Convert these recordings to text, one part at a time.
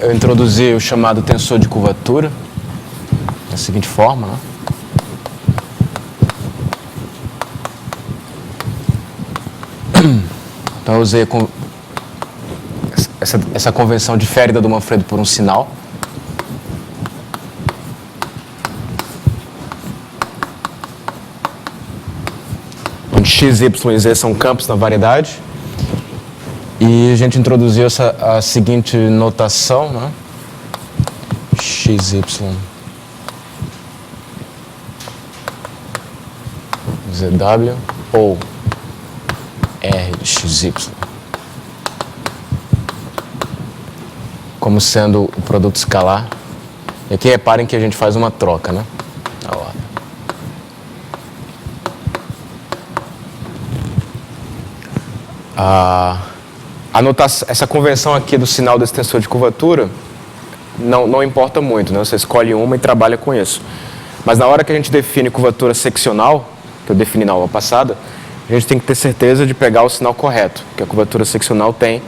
eu introduzi o chamado tensor de curvatura, da seguinte forma, né? Então eu usei essa convenção difere da do Manfredo por um sinal. Onde x, y e z são campos na variedade. E a gente introduziu a seguinte notação, né? X, y, zw ou r de x, y como sendo o produto escalar. E aqui reparem que a gente faz uma troca, né? Na ordem. Essa convenção aqui do sinal do extensor de curvatura não importa muito, né? Você escolhe uma e trabalha com isso. Mas na hora que a gente define curvatura seccional, que eu defini na aula passada, a gente tem que ter certeza de pegar o sinal correto, que a curvatura seccional tem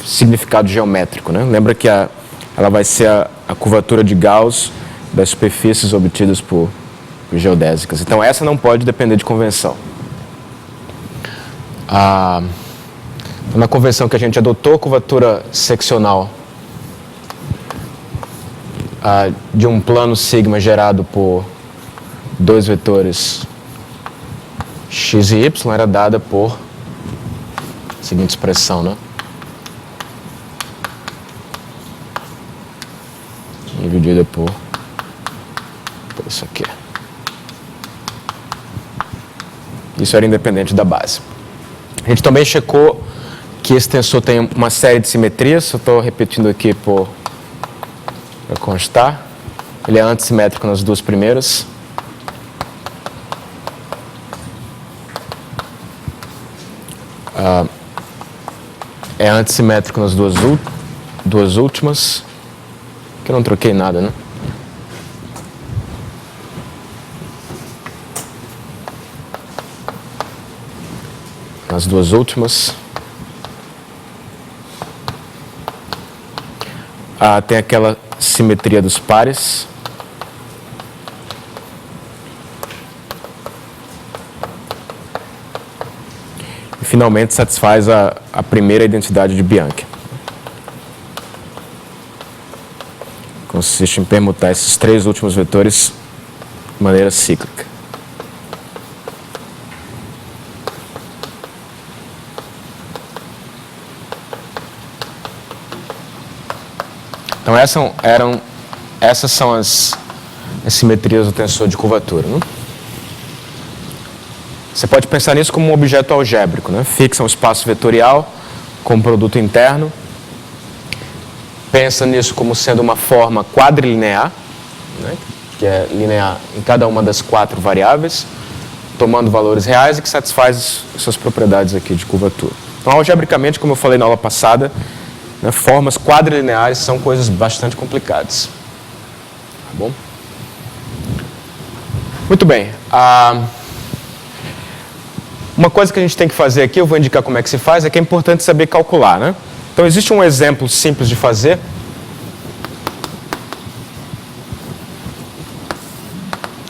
significado geométrico, né? Lembra que ela vai ser a curvatura de Gauss das superfícies obtidas por geodésicas. Então essa não pode depender de convenção. Na convenção que a gente adotou, a curvatura seccional de um plano sigma gerado por dois vetores x e y era dada por a seguinte expressão, né? Dividida por isso aqui. Isso era independente da base. A gente também checou que esse tensor tem uma série de simetrias. Eu estou repetindo aqui para constar. Ele é antissimétrico nas duas primeiras. É antissimétrico nas duas últimas. Que eu não troquei nada, né? Nas duas últimas. Tem aquela simetria dos pares. E finalmente satisfaz a primeira identidade de Bianchi. Consiste em permutar esses três últimos vetores de maneira cíclica. Então essas são as simetrias do tensor de curvatura, né? Você pode pensar nisso como um objeto algébrico, né? Fixa um espaço vetorial com um produto interno. Pensa nisso como sendo uma forma quadrilinear, né? Que é linear em cada uma das quatro variáveis, tomando valores reais e que satisfaz suas propriedades aqui de curvatura. Então, algebricamente, como eu falei na aula passada, né, formas quadrilineares são coisas bastante complicadas. Tá bom? Muito bem. Uma coisa que a gente tem que fazer aqui, eu vou indicar como é que se faz, é que é importante saber calcular, né? Então, existe um exemplo simples de fazer.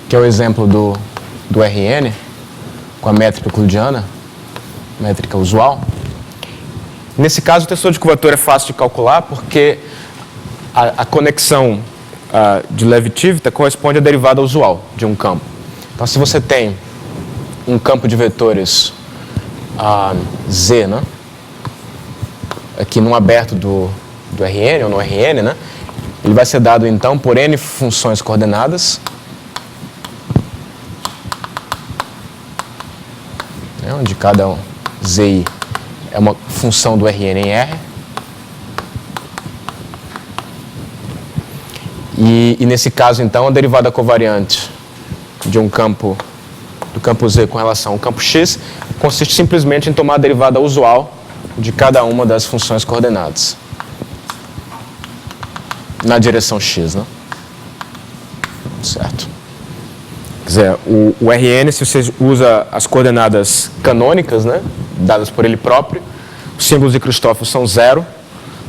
Que é o exemplo do RN, com a métrica euclidiana, métrica usual. Nesse caso, o tensor de curvatura é fácil de calcular, porque a conexão de Levi-Tivita corresponde à derivada usual de um campo. Então, se você tem um campo de vetores Z, né? Aqui no aberto do RN, ou no RN, né? Ele vai ser dado, então, por N funções coordenadas, onde cada ZI é uma função do RN em R. E nesse caso, então, a derivada covariante de um campo, do campo Z com relação ao campo X, consiste simplesmente em tomar a derivada usual de cada uma das funções coordenadas na direção X, né? Certo. Quer dizer, o RN, se você usa as coordenadas canônicas, né, dadas por ele próprio, os símbolos de Cristóforo são 0,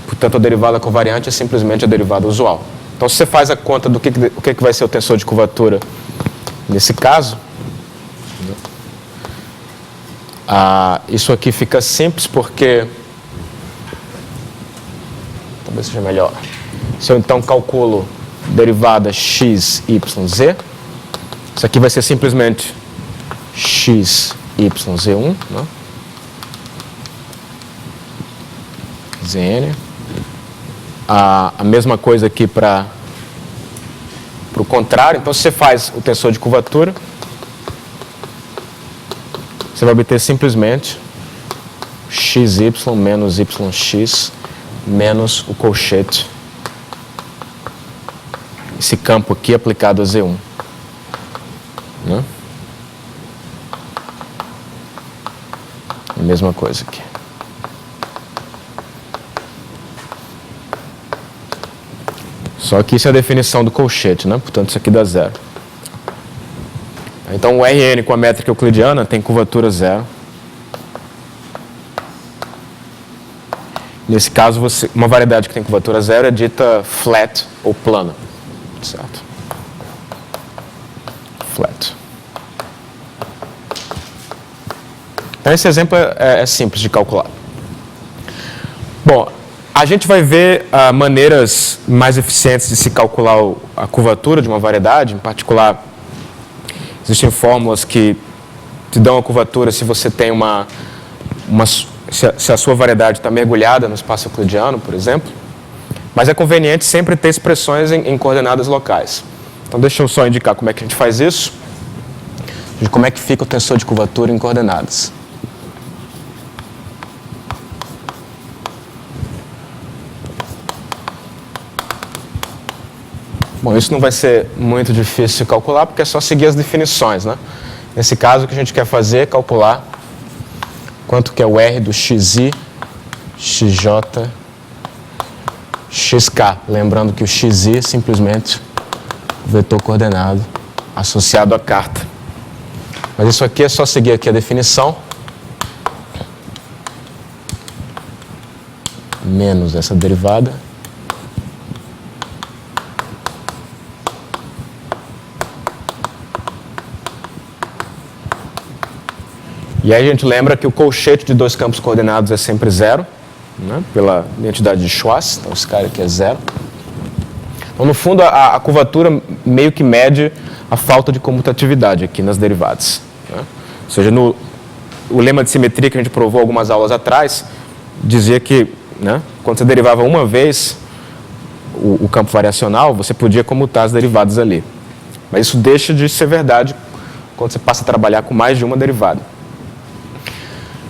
Portanto, a derivada covariante é simplesmente a derivada usual. Então, se você faz a conta do que vai ser o tensor de curvatura nesse caso, isso aqui fica simples porque... Talvez seja melhor. Se eu então calculo derivada x, y, z, isso aqui vai ser simplesmente x, y, z1, né? Zn. A mesma coisa aqui para o contrário. Então, se você faz o tensor de curvatura, você vai obter simplesmente xy menos yx menos o colchete, esse campo aqui aplicado a Z1. Né? A mesma coisa aqui. Só que isso é a definição do colchete, né? Portanto, isso aqui dá zero. Então, o Rn com a métrica euclidiana tem curvatura zero. Nesse caso, uma variedade que tem curvatura zero é dita flat ou plana. Certo? Flat. Então, esse exemplo é simples de calcular. Bom, a gente vai ver maneiras mais eficientes de se calcular a curvatura de uma variedade. Em particular, existem fórmulas que te dão a curvatura se você tem se a sua variedade está mergulhada no espaço euclidiano, por exemplo. Mas é conveniente sempre ter expressões em coordenadas locais. Então, deixa eu só indicar como é que a gente faz isso, de como é que fica o tensor de curvatura em coordenadas. Bom, isso não vai ser muito difícil de calcular, porque é só seguir as definições, né? Nesse caso, o que a gente quer fazer é calcular quanto que é o R do xi, xj, xk. Lembrando que o xi é simplesmente o vetor coordenado associado à carta. Mas isso aqui é só seguir aqui a definição. Menos essa derivada. E aí a gente lembra que o colchete de dois campos coordenados é sempre zero, né, pela identidade de Schwarz. Então, esse cara aqui é zero. Então, no fundo, a curvatura meio que mede a falta de comutatividade aqui nas derivadas. Né? Ou seja, o lema de simetria que a gente provou algumas aulas atrás dizia que, né, quando você derivava uma vez o campo variacional, você podia comutar as derivadas ali. Mas isso deixa de ser verdade quando você passa a trabalhar com mais de uma derivada.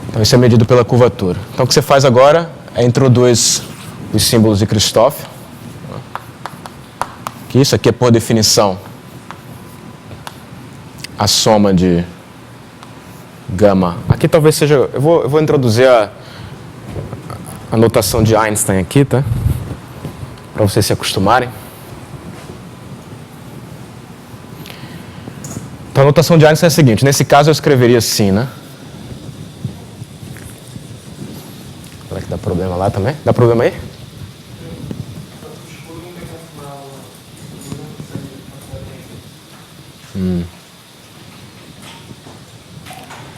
Então, isso é medido pela curvatura. Então, o que você faz agora é introduz os símbolos de Christoff. Que isso aqui é, por definição, a soma de gama. Aqui talvez seja... Eu vou introduzir a notação de Einstein aqui, tá? Para vocês se acostumarem. Então, a notação de Einstein é a seguinte. Nesse caso, eu escreveria assim, né? Será que dá problema lá também? Dá problema aí?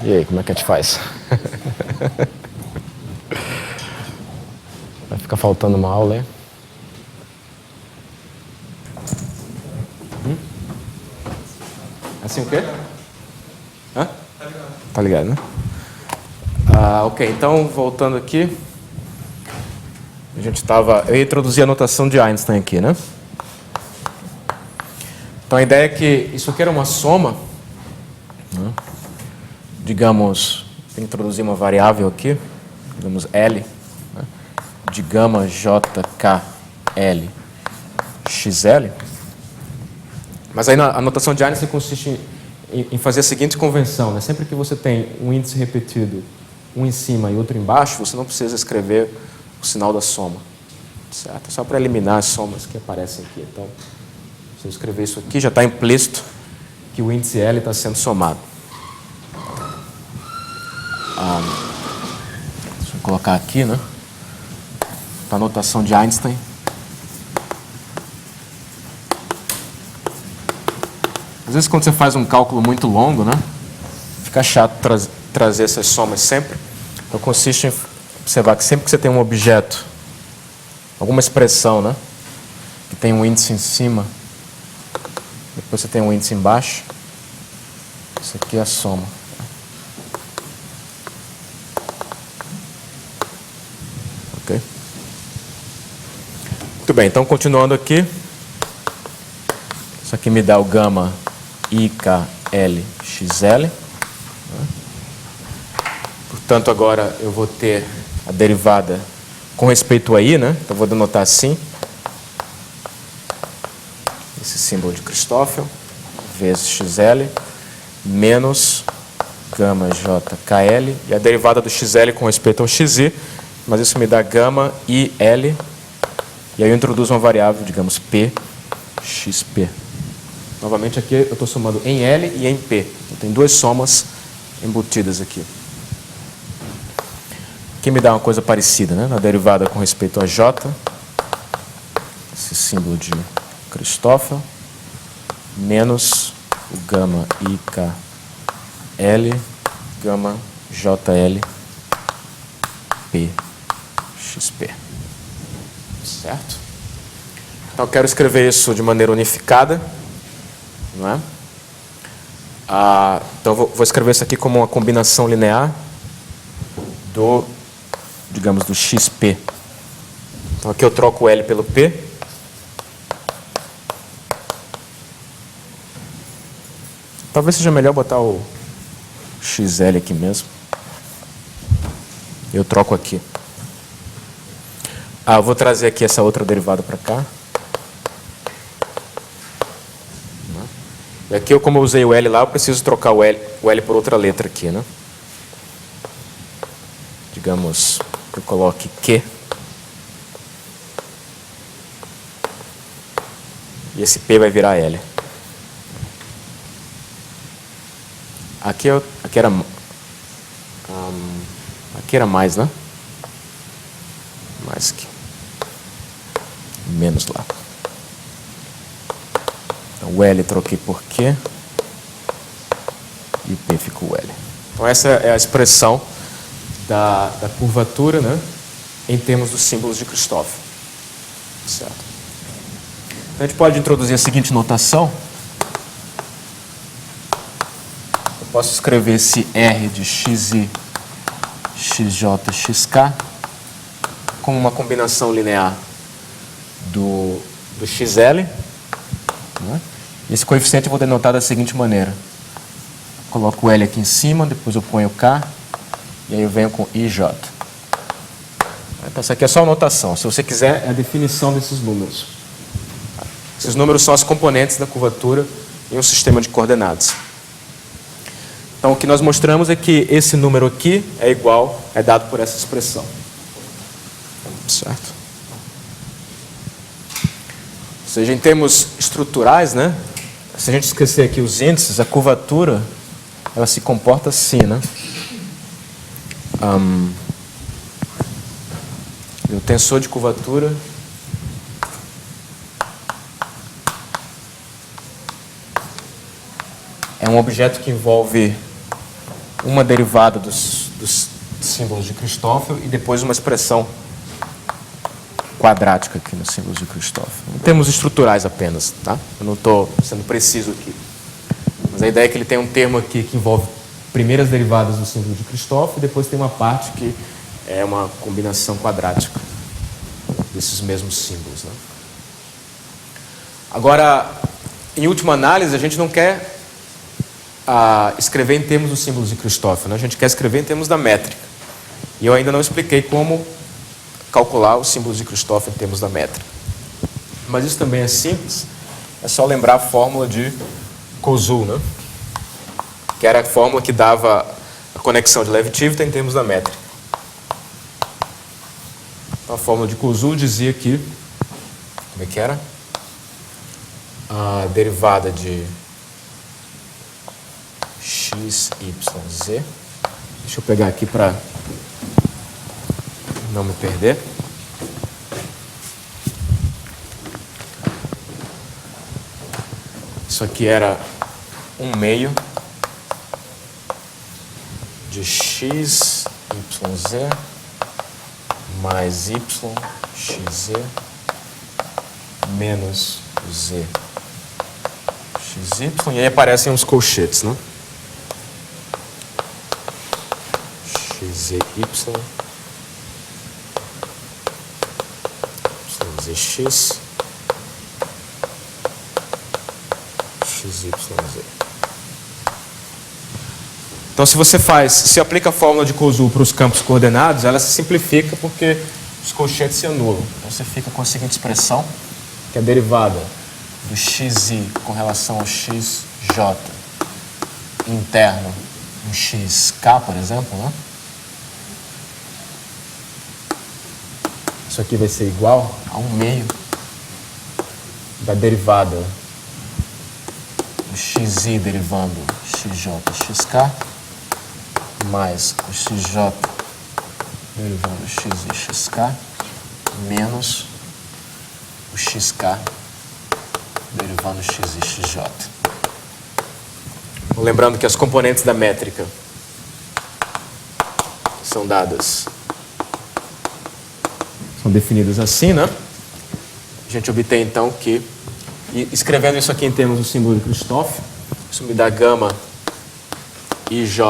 E aí, como é que a gente faz? Vai ficar faltando uma aula aí? Assim o quê? Hã? Tá ligado, né? Ok, então, voltando aqui. Eu ia introduzir a notação de Einstein aqui, né? Então, a ideia é que isso aqui era uma soma, né? Digamos, vou introduzir uma variável aqui, digamos L, né? De gama JKL XL. Mas aí a notação de Einstein consiste em fazer a seguinte convenção, né? Sempre que você tem um índice repetido, um em cima e outro embaixo, você não precisa escrever o sinal da soma, certo? Só para eliminar as somas que aparecem aqui. Então, se eu escrever isso aqui, já está implícito que o índice L está sendo somado. Deixa eu colocar aqui, né? para a notação de Einstein. Às vezes, quando você faz um cálculo muito longo, né, fica chato trazer essas somas sempre. Então, consiste em observar que sempre que você tem um objeto, alguma expressão, né, que tem um índice em cima, depois você tem um índice embaixo, isso aqui é a soma. Ok? Muito bem, então continuando aqui, isso aqui me dá o gama IKLXL. Portanto, agora eu vou ter a derivada com respeito a I, né? Então, vou denotar assim. Esse símbolo de Christoffel, vezes XL, menos gama JKL, e a derivada do XL com respeito ao XI, mas isso me dá gama IL, e aí eu introduzo uma variável, digamos, P, XP. Novamente aqui eu estou somando em L e em P. Então, tem duas somas embutidas aqui. Aqui me dá uma coisa parecida, né? Na derivada com respeito a J, esse símbolo de Christoffel, menos o gama IKL, gama JL, P, XP. Certo? Então, eu quero escrever isso de maneira unificada. Não é? Então, vou escrever isso aqui como uma combinação linear do, digamos, do XP. Então, aqui eu troco o L pelo P. Talvez seja melhor botar o XL aqui mesmo. Eu troco aqui. Eu vou trazer aqui essa outra derivada para cá. E aqui, como eu usei o L lá, eu preciso trocar o L por outra letra aqui, né? Digamos que eu coloque Q. E esse P vai virar L. Aqui era mais, né? Mais que. Menos lá. O L troquei por Q e o P ficou L. Então, essa é a expressão da curvatura, né, em termos dos símbolos de Christoffel. Certo? Então, a gente pode introduzir a seguinte notação. Eu posso escrever esse R de XI, XJ, XK como uma combinação linear do XL. Né? Esse coeficiente eu vou denotar da seguinte maneira. Coloco o L aqui em cima, depois eu ponho o K, e aí eu venho com IJ. Então, isso aqui é só a notação. Se você quiser, é a definição desses números. Esses números são as componentes da curvatura em um sistema de coordenadas. Então, o que nós mostramos é que esse número aqui é dado por essa expressão. Certo? Ou seja, em termos estruturais, né? Se a gente esquecer aqui os índices, a curvatura, ela se comporta assim, né? O tensor de curvatura é um objeto que envolve uma derivada dos símbolos de Christoffel e depois uma expressão quadrática aqui nos símbolos de Christoffel. Em termos estruturais apenas, tá? Eu não estou sendo preciso aqui. Mas a ideia é que ele tem um termo aqui que envolve primeiras derivadas do símbolo de Christoffel e depois tem uma parte que é uma combinação quadrática desses mesmos símbolos, né? Agora, em última análise, a gente não quer escrever em termos dos símbolos de Christoffel, né? A gente quer escrever em termos da métrica. E eu ainda não expliquei como calcular os símbolos de Christoffel em termos da métrica. Mas isso também é simples. É só lembrar a fórmula de Koszul, né? Que era a fórmula que dava a conexão de Lev-Tivita em termos da métrica. Então, a fórmula de Koszul dizia que, como é que era? A derivada de x, y, z. Deixa eu pegar aqui para não me perder. Isso aqui era 1/2 de x, yz, mais y, xz, menos z, xy, e aí aparecem uns colchetes, né? xzy, yzx, xyz. Então, se aplica a fórmula de Koszul para os campos coordenados, ela se simplifica porque os colchetes se anulam. Então, você fica com a seguinte expressão, que é a derivada do xy com relação ao xj interno, um xk, por exemplo, né? Isso aqui vai ser igual a 1/2 da derivada do xy derivando xj xk mais o xj derivando xy xk menos o xk derivando xy xj. Lembrando que as componentes da métrica são definidas assim, né? A gente obtém então que, escrevendo isso aqui em termos do símbolo de Christoph, isso me dá gama IJ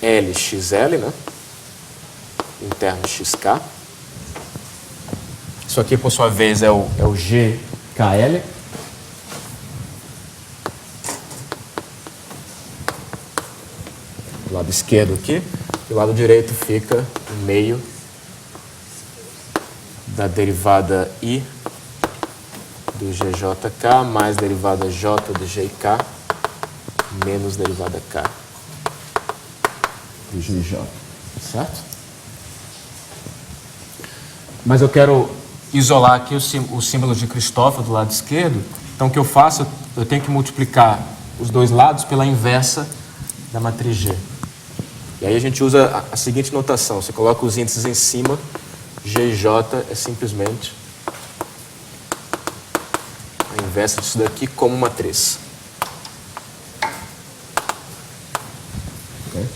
LXL, né? Interno XK. Isso aqui, por sua vez, é o GKL. Do lado esquerdo aqui. E o lado direito fica no meio da derivada I do GJK mais derivada J do GK menos derivada K do GJ, certo? Mas eu quero isolar aqui o símbolo de Christoph do lado esquerdo. Então, o que eu faço, eu tenho que multiplicar os dois lados pela inversa da matriz G. E aí a gente usa a seguinte notação. Você coloca os índices em cima, G e J é simplesmente a inversa disso daqui como matriz. Okay.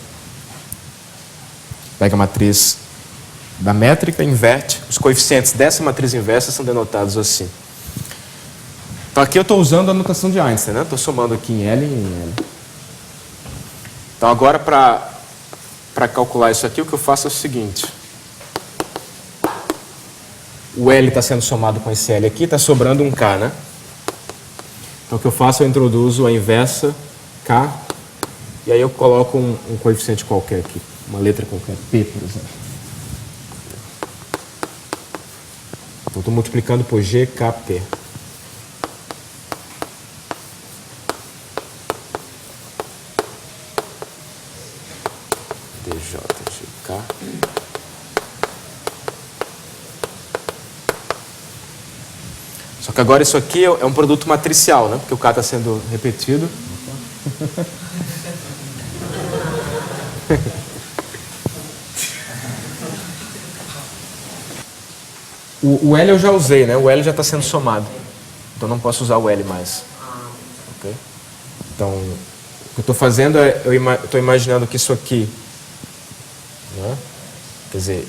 Pega a matriz da métrica, inverte. Os coeficientes dessa matriz inversa são denotados assim. Então aqui eu estou usando a notação de Einstein, né? Estou somando aqui em L e em L. Então agora para calcular isso aqui, o que eu faço é o seguinte. O L está sendo somado com esse L aqui, está sobrando um K, né? Então o que eu faço, eu introduzo a inversa K, e aí eu coloco um coeficiente qualquer aqui, uma letra qualquer, P, por exemplo. Então estou multiplicando por GKP. DJGK. Só que agora isso aqui é um produto matricial, né? Porque o K está sendo repetido. O L eu já usei, né? O L já está sendo somado. Então não posso usar o L mais. Okay? Então, o que eu estou fazendo é, eu estou imaginando que isso aqui, né? Quer dizer,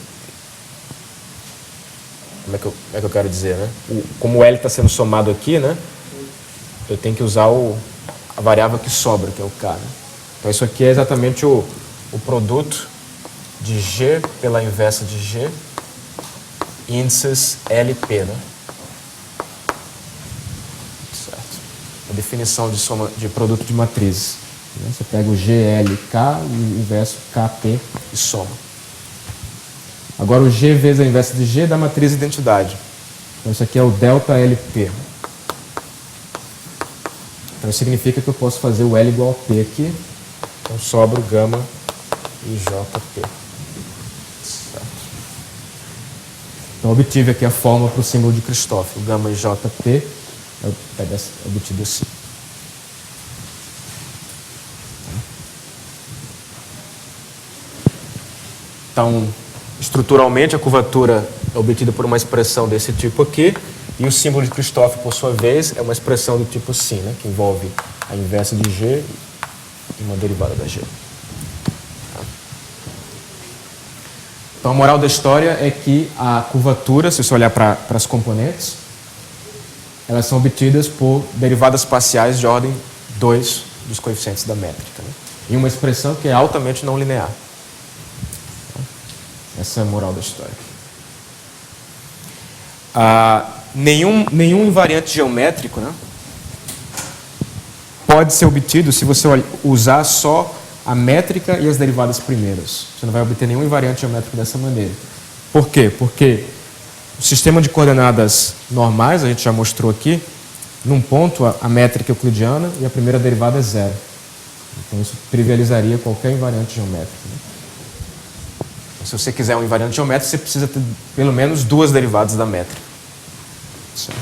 como é que eu quero dizer, né? Como o L está sendo somado aqui, né? Eu tenho que usar a variável que sobra, que é o K, né? Então isso aqui é exatamente o produto de G pela inversa de G, índices LP, né? Certo. A definição de soma de produto de matrizes. Você pega o GLK e o inverso KP e soma. Agora o G vezes a inversa de G dá matriz identidade. Então isso aqui é o delta LP. Então isso significa que eu posso fazer o L igual a P aqui. Então sobra o gama e JP. Certo. Então obtive aqui a fórmula para o símbolo de Christoph. O gama e JP é obtido assim. Então, estruturalmente, a curvatura é obtida por uma expressão desse tipo aqui, E o símbolo de Christoph, por sua vez, é uma expressão do tipo sin, né? Que envolve a inversa de G e uma derivada da G. Então, a moral da história é que a curvatura, se você olhar para as componentes, elas são obtidas por derivadas parciais de ordem 2 dos coeficientes da métrica, né? Em uma expressão que é altamente não linear. Essa é a moral da história. Nenhum invariante geométrico, né, pode ser obtido se você usar só a métrica e as derivadas primeiras. Você não vai obter nenhum invariante geométrico dessa maneira. Por quê? Porque o sistema de coordenadas normais, a gente já mostrou aqui, num ponto a métrica euclidiana e a primeira derivada é zero. Então isso trivializaria qualquer invariante geométrico, né? Então, se você quiser um invariante geométrico, você precisa ter pelo menos duas derivadas da métrica. Certo?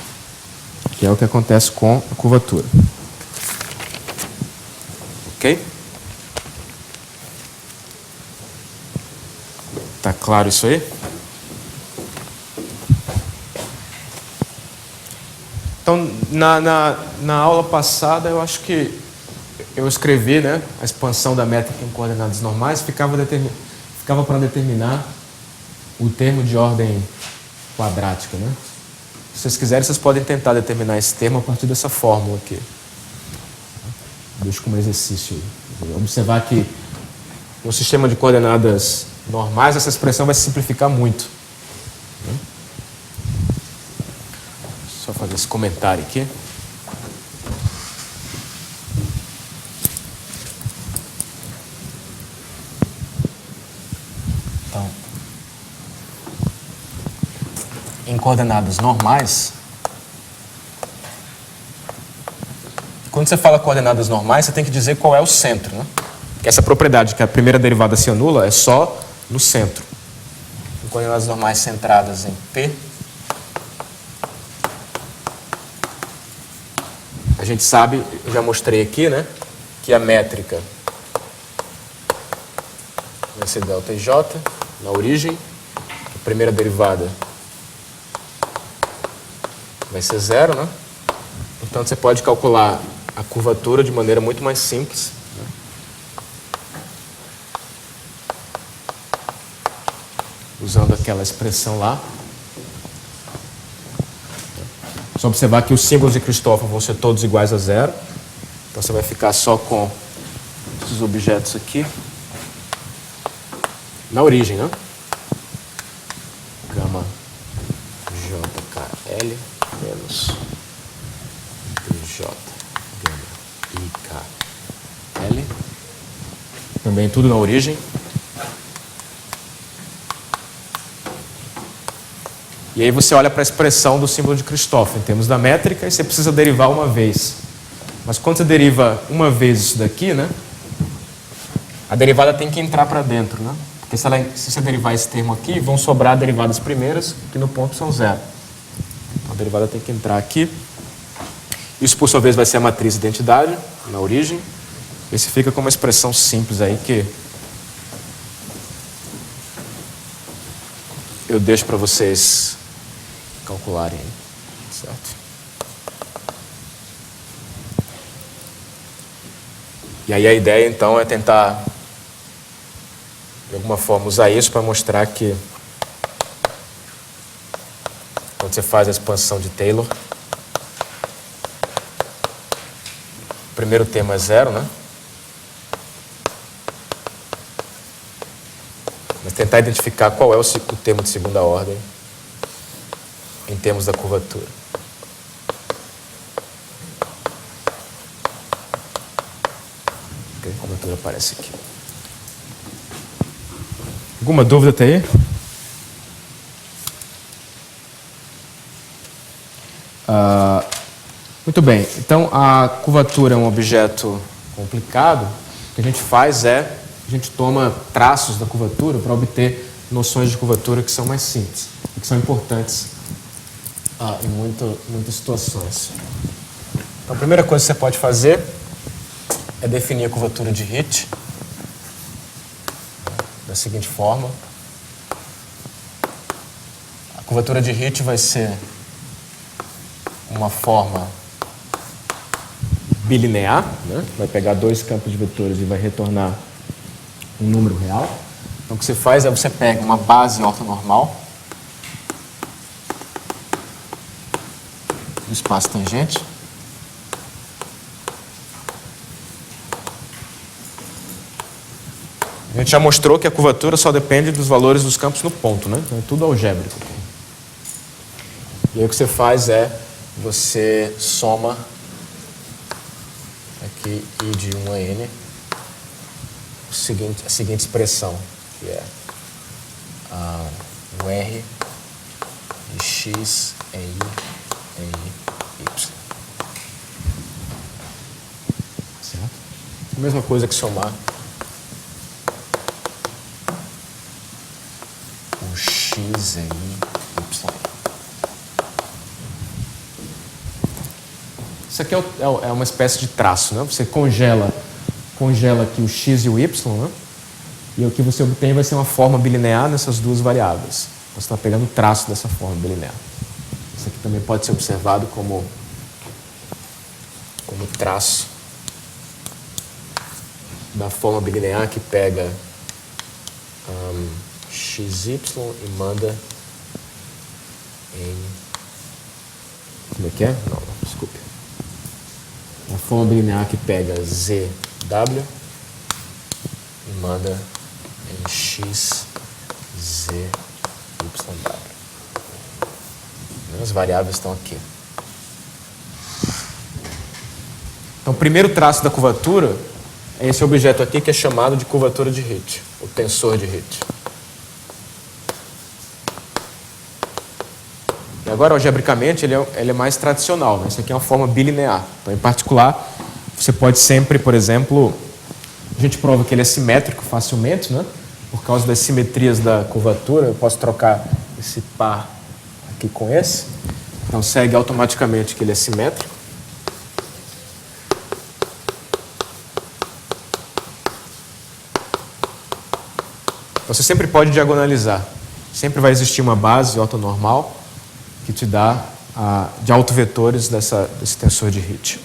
Que é o que acontece com a curvatura. Ok? Tá claro isso aí? Então, na aula passada, eu acho que eu escrevi, né, a expansão da métrica em coordenadas normais, ficava para determinar o termo de ordem quadrática, né? Se vocês quiserem, vocês podem tentar determinar esse termo a partir dessa fórmula aqui. Deixo como exercício aí. Observar que no sistema de coordenadas normais, essa expressão vai se simplificar muito. Só fazer esse comentário aqui. Então, em coordenadas normais, quando você fala coordenadas normais, você tem que dizer qual é o centro, né? Porque essa propriedade que a primeira derivada se anula é só no centro. Em coordenadas normais centradas em P, a gente sabe, eu já mostrei aqui, né, que a métrica vai ser delta e j na origem, a primeira derivada vai ser zero, né? Portanto, você pode calcular a curvatura de maneira muito mais simples, né? Usando aquela expressão lá. Só observar que os símbolos de Christoph vão ser todos iguais a zero. Então você vai ficar só com esses objetos aqui. Na origem, né? Gama JKL menos DJ gama IKL. Também tudo na origem. E aí você olha para a expressão do símbolo de Christoph em termos da métrica e você precisa derivar uma vez. Mas quando você deriva uma vez isso daqui, né, a derivada tem que entrar para dentro, né? Porque se você derivar esse termo aqui, vão sobrar derivadas primeiras, que no ponto são zero. Então a derivada tem que entrar aqui. Isso, por sua vez, vai ser a matriz de identidade, na origem. Esse fica com uma expressão simples aí que eu deixo para vocês calcularem, certo? E aí a ideia, então, é tentar, de alguma forma, usar isso para mostrar que quando você faz a expansão de Taylor, o primeiro termo é zero, né? Mas tentar identificar qual é o termo de segunda ordem em termos da curvatura. Okay, a curvatura aparece aqui. Alguma dúvida até aí? Muito bem. Então, a curvatura é um objeto complicado. O que a gente faz é a gente toma traços da curvatura para obter noções de curvatura que são mais simples e que são importantes em muitas situações. Então, a primeira coisa que você pode fazer é definir a curvatura de Hit da seguinte forma. A curvatura de Hit vai ser uma forma bilinear, né? Vai pegar dois campos de vetores e vai retornar um número real. Então, o que você faz é você pega uma base ortonormal do espaço tangente. A gente já mostrou que a curvatura só depende dos valores dos campos no ponto, né? Então, é tudo algébrico. E aí o que você faz é, você soma aqui I de 1 a N, a seguinte expressão, que é o R de X em I em Y. Certo? A mesma coisa que somar o X em Y. Isso aqui é uma espécie de traço, né? Você congela aqui o x e o y, né? E o que você obtém vai ser uma forma bilinear nessas duas variáveis. Você está pegando o traço dessa forma bilinear. Isso aqui também pode ser observado como traço da forma bilinear que pega xy e manda em... Como é que é? Não, desculpe. A forma bilinear que pega ZW e manda em X, Z, YW. As variáveis estão aqui. Então, o primeiro traço da curvatura é esse objeto aqui que é chamado de curvatura de Hit, o tensor de Hit. E agora, algebricamente, ele é mais tradicional, né? Isso aqui é uma forma bilinear. Então, em particular, você pode sempre, por exemplo, a gente prova que ele é simétrico facilmente, né? Por causa das simetrias da curvatura, eu posso trocar esse par aqui com esse. Então, segue automaticamente que ele é simétrico. Você sempre pode diagonalizar. Sempre vai existir uma base ortonormal que te dá de autovetores desse tensor de Hit.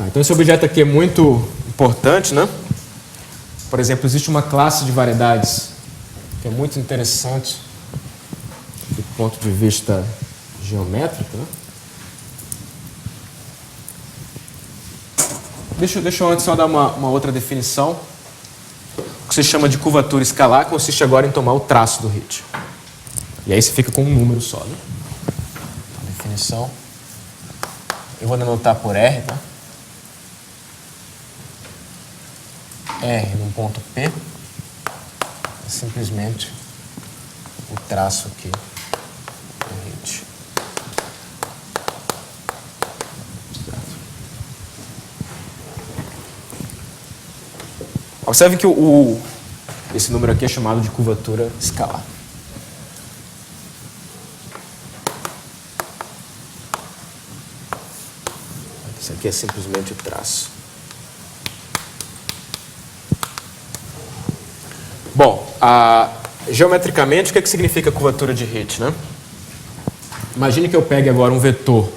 Então esse objeto aqui é muito importante, né? Por exemplo, existe uma classe de variedades que é muito interessante do ponto de vista geométrico, né? Deixa eu antes só dar uma outra definição. O que se chama de curvatura escalar consiste agora em tomar o traço do Hit. E aí você fica com um número só, né? A definição. Eu vou denotar por R, tá? R num ponto P é simplesmente o traço aqui do Hit. Observe que esse número aqui é chamado de curvatura escalar. Isso aqui é simplesmente o traço. Bom, geometricamente, o que significa curvatura de Hit, né? Imagine que eu pegue agora um vetor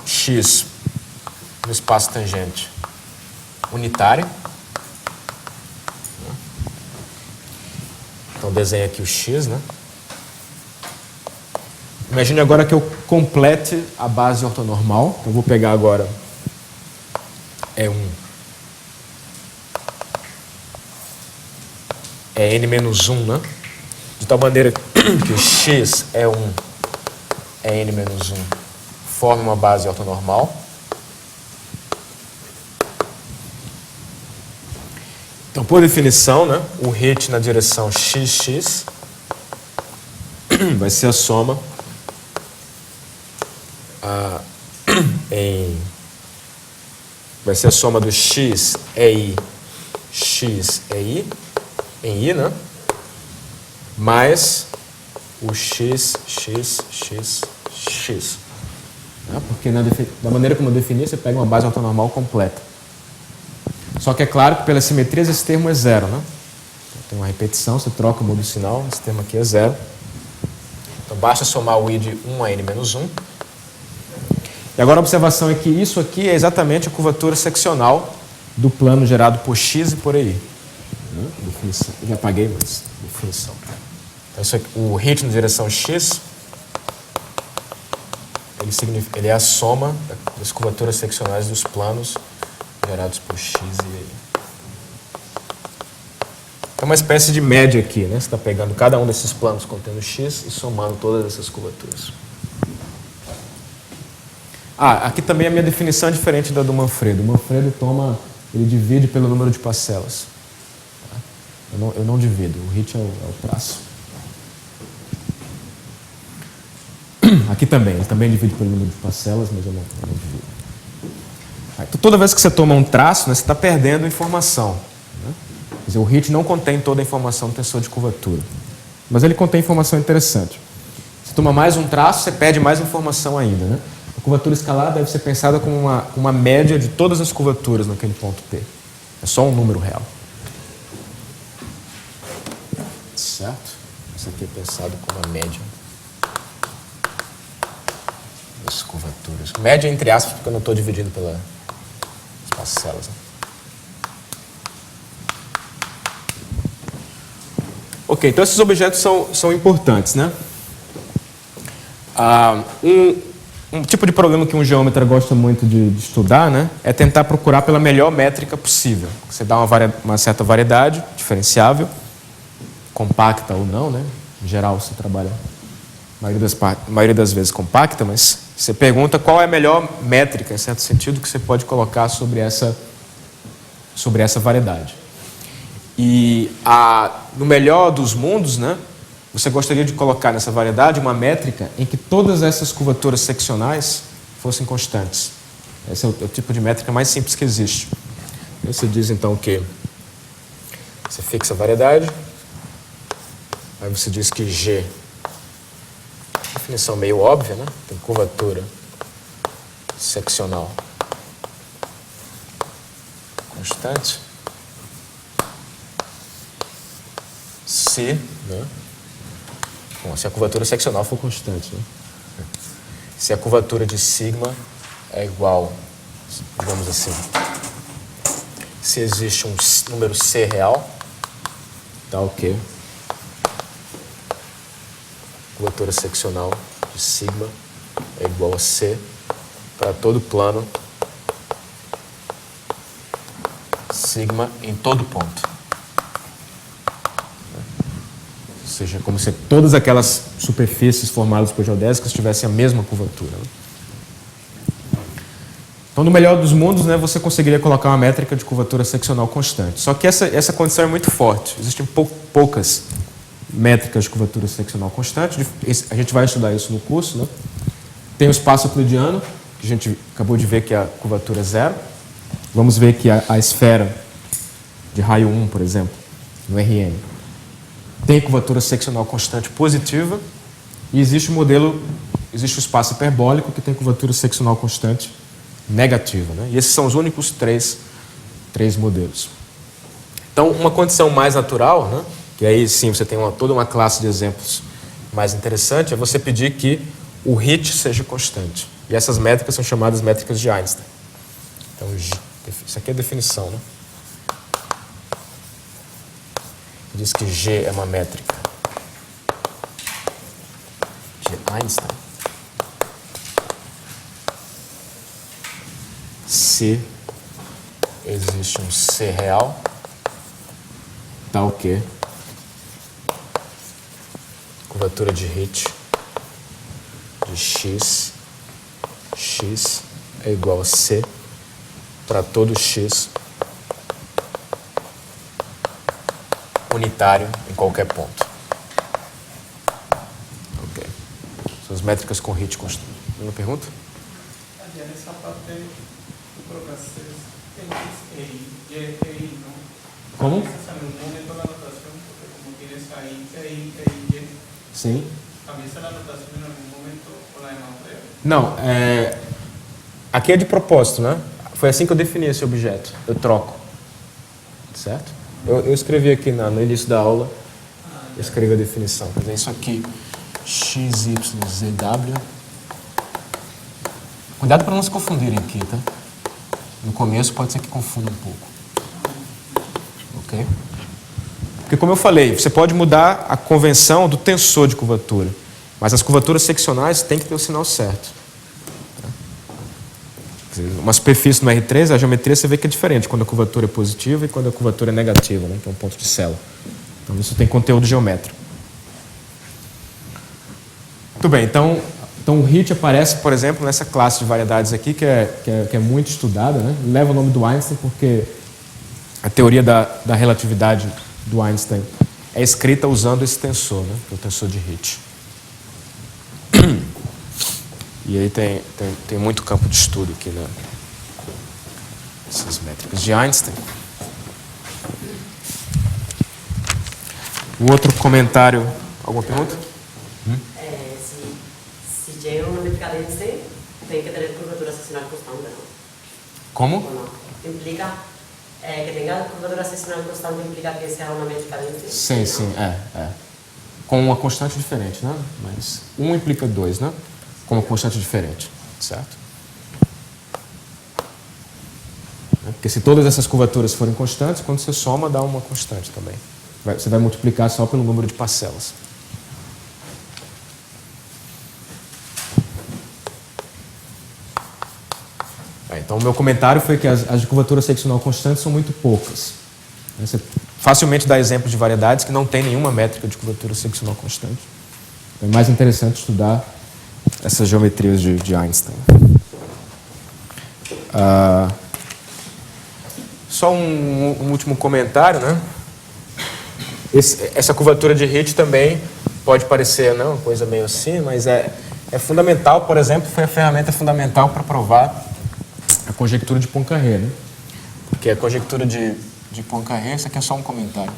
x no espaço tangente unitário. Então, desenho aqui o x, né? Imagine agora que eu complete a base ortonormal. Então, eu vou pegar agora E1. É n menos 1, né? De tal maneira que o x é 1, é n menos 1, forma uma base ortonormal. Então, por definição, né, o Hit na direção xx vai ser a soma vai ser a soma do x é i, x é i, em i, né? Mais o x. Né? Porque da maneira como eu defini, você pega uma base ortonormal completa. Só que é claro que pelas simetrias esse termo é zero, né? Então, tem uma repetição, você troca o modo sinal, esse termo aqui é 0. Então, basta somar o i de 1 a n menos 1. E agora a observação é que isso aqui é exatamente a curvatura seccional do plano gerado por x e por EI. Definição. Já apaguei, mas definição. Então, isso aqui, o hit na direção x, ele é a soma das curvaturas seccionais dos planos gerados por x e EI. É uma espécie de média aqui, né? Você está pegando cada um desses planos contendo x e somando todas essas curvaturas. Aqui também a minha definição é diferente da do Manfredo. O Manfredo ele divide pelo número de parcelas. Eu não divido, o hit é o traço. Aqui também, ele também divide pelo número de parcelas, mas eu não divido. Então, toda vez que você toma um traço, né, você está perdendo informação. Né? Quer dizer, o hit não contém toda a informação do tensor de curvatura. Mas ele contém informação interessante. Você toma mais um traço, você perde mais informação ainda. Né? A curvatura escalar deve ser pensada como uma média de todas as curvaturas naquele ponto P. É só um número real. Certo? Isso aqui é pensado como a média das curvaturas. Média entre aspas, porque eu não estou dividindo pelas parcelas. Né? Ok, então esses objetos são importantes, né? Um tipo de problema que um geômetra gosta muito de estudar, né, é tentar procurar pela melhor métrica possível. Você dá uma certa variedade diferenciável, compacta ou não, né? Em geral, você trabalha a maioria das vezes compacta, mas você pergunta qual é a melhor métrica, em certo sentido, que você pode colocar sobre essa variedade. E no melhor dos mundos, né, você gostaria de colocar nessa variedade uma métrica em que todas essas curvaturas seccionais fossem constantes. Esse é o tipo de métrica mais simples que existe. Aí você diz, então, que você fixa a variedade, aí você diz que G, definição meio óbvia, né? Tem curvatura seccional constante. Se, né? Bom, se a curvatura seccional for constante, né? Se a curvatura de sigma é igual, digamos assim, se existe um número C real, tá ok. Curvatura seccional de sigma é igual a C para todo plano sigma em todo ponto. Ou seja, como se todas aquelas superfícies formadas por geodésicas tivessem a mesma curvatura. Né? Então, no melhor dos mundos, né, você conseguiria colocar uma métrica de curvatura seccional constante. Só que essa condição é muito forte. Existem poucas métricas de curvatura seccional constante. A gente vai estudar isso no curso. Né? Tem o espaço euclidiano, que a gente acabou de ver que a curvatura é zero. Vamos ver que a esfera de raio 1, por exemplo, no RN, tem curvatura seccional constante positiva, e existe o espaço hiperbólico que tem curvatura seccional constante negativa. Né? E esses são os únicos três modelos. Então, uma condição mais natural, né, que aí sim você tem toda uma classe de exemplos mais interessante, é você pedir que o hit seja constante. E essas métricas são chamadas métricas de Einstein. Então, isso aqui é a definição, né? Diz que G é uma métrica de Einstein se existe um C real, tal que curvatura de hit de x é igual a C para todo x unitário em qualquer ponto. Ok. São as métricas com hit constante. Alguma pergunta? Nessa parte do processo tem EI, não? Como? No momento da anotação, porque como tienes ahí EI, Sim. ¿cambias la anotación en algún momento con la de Manfredo? Não, aqui é de propósito, né? Foi assim que eu defini esse objeto. Eu troco. Certo? Eu escrevi aqui no início da aula, eu escrevi a definição. Quer dizer, isso aqui, XYZW. Cuidado para não se confundirem aqui, tá? No começo pode ser que confunda um pouco. Ok? Porque, como eu falei, você pode mudar a convenção do tensor de curvatura, mas as curvaturas seccionais têm que ter o sinal certo. Uma superfície no R3, a geometria você vê que é diferente quando a curvatura é positiva e quando a curvatura é negativa, né? Que é um ponto de célula. Então, isso tem conteúdo geométrico. Muito bem, então o HIT aparece, por exemplo, nessa classe de variedades aqui, que é muito estudada, né? Leva o nome do Einstein porque a teoria da relatividade do Einstein é escrita usando esse tensor, né? Que é o tensor de HIT. E aí tem muito campo de estudo aqui, né? Essas métricas de Einstein. Um outro comentário, alguma pergunta? Se J é uma métrica de Einstein, tem que ter curvatura seccional constante, não? Como? Ou não? Implica que tenha curvatura seccional constante, implica que seja uma métrica de Einstein? Sim, é. Com uma constante diferente, né? Mas um implica dois, né? Com uma constante diferente, certo? Porque se todas essas curvaturas forem constantes, quando você soma, dá uma constante também. Você vai multiplicar só pelo número de parcelas. Então, o meu comentário foi que as de curvatura seccional constante são muito poucas. Você facilmente dá exemplos de variedades que não tem nenhuma métrica de curvatura seccional constante. Então, é mais interessante estudar essas geometrias de Einstein. Só um último comentário, né? Essa curvatura de HIT também pode parecer, não, uma coisa meio assim, mas é fundamental, por exemplo, foi a ferramenta fundamental para provar a conjectura de Poincaré, né? Porque a conjectura de Poincaré, isso aqui é só um comentário.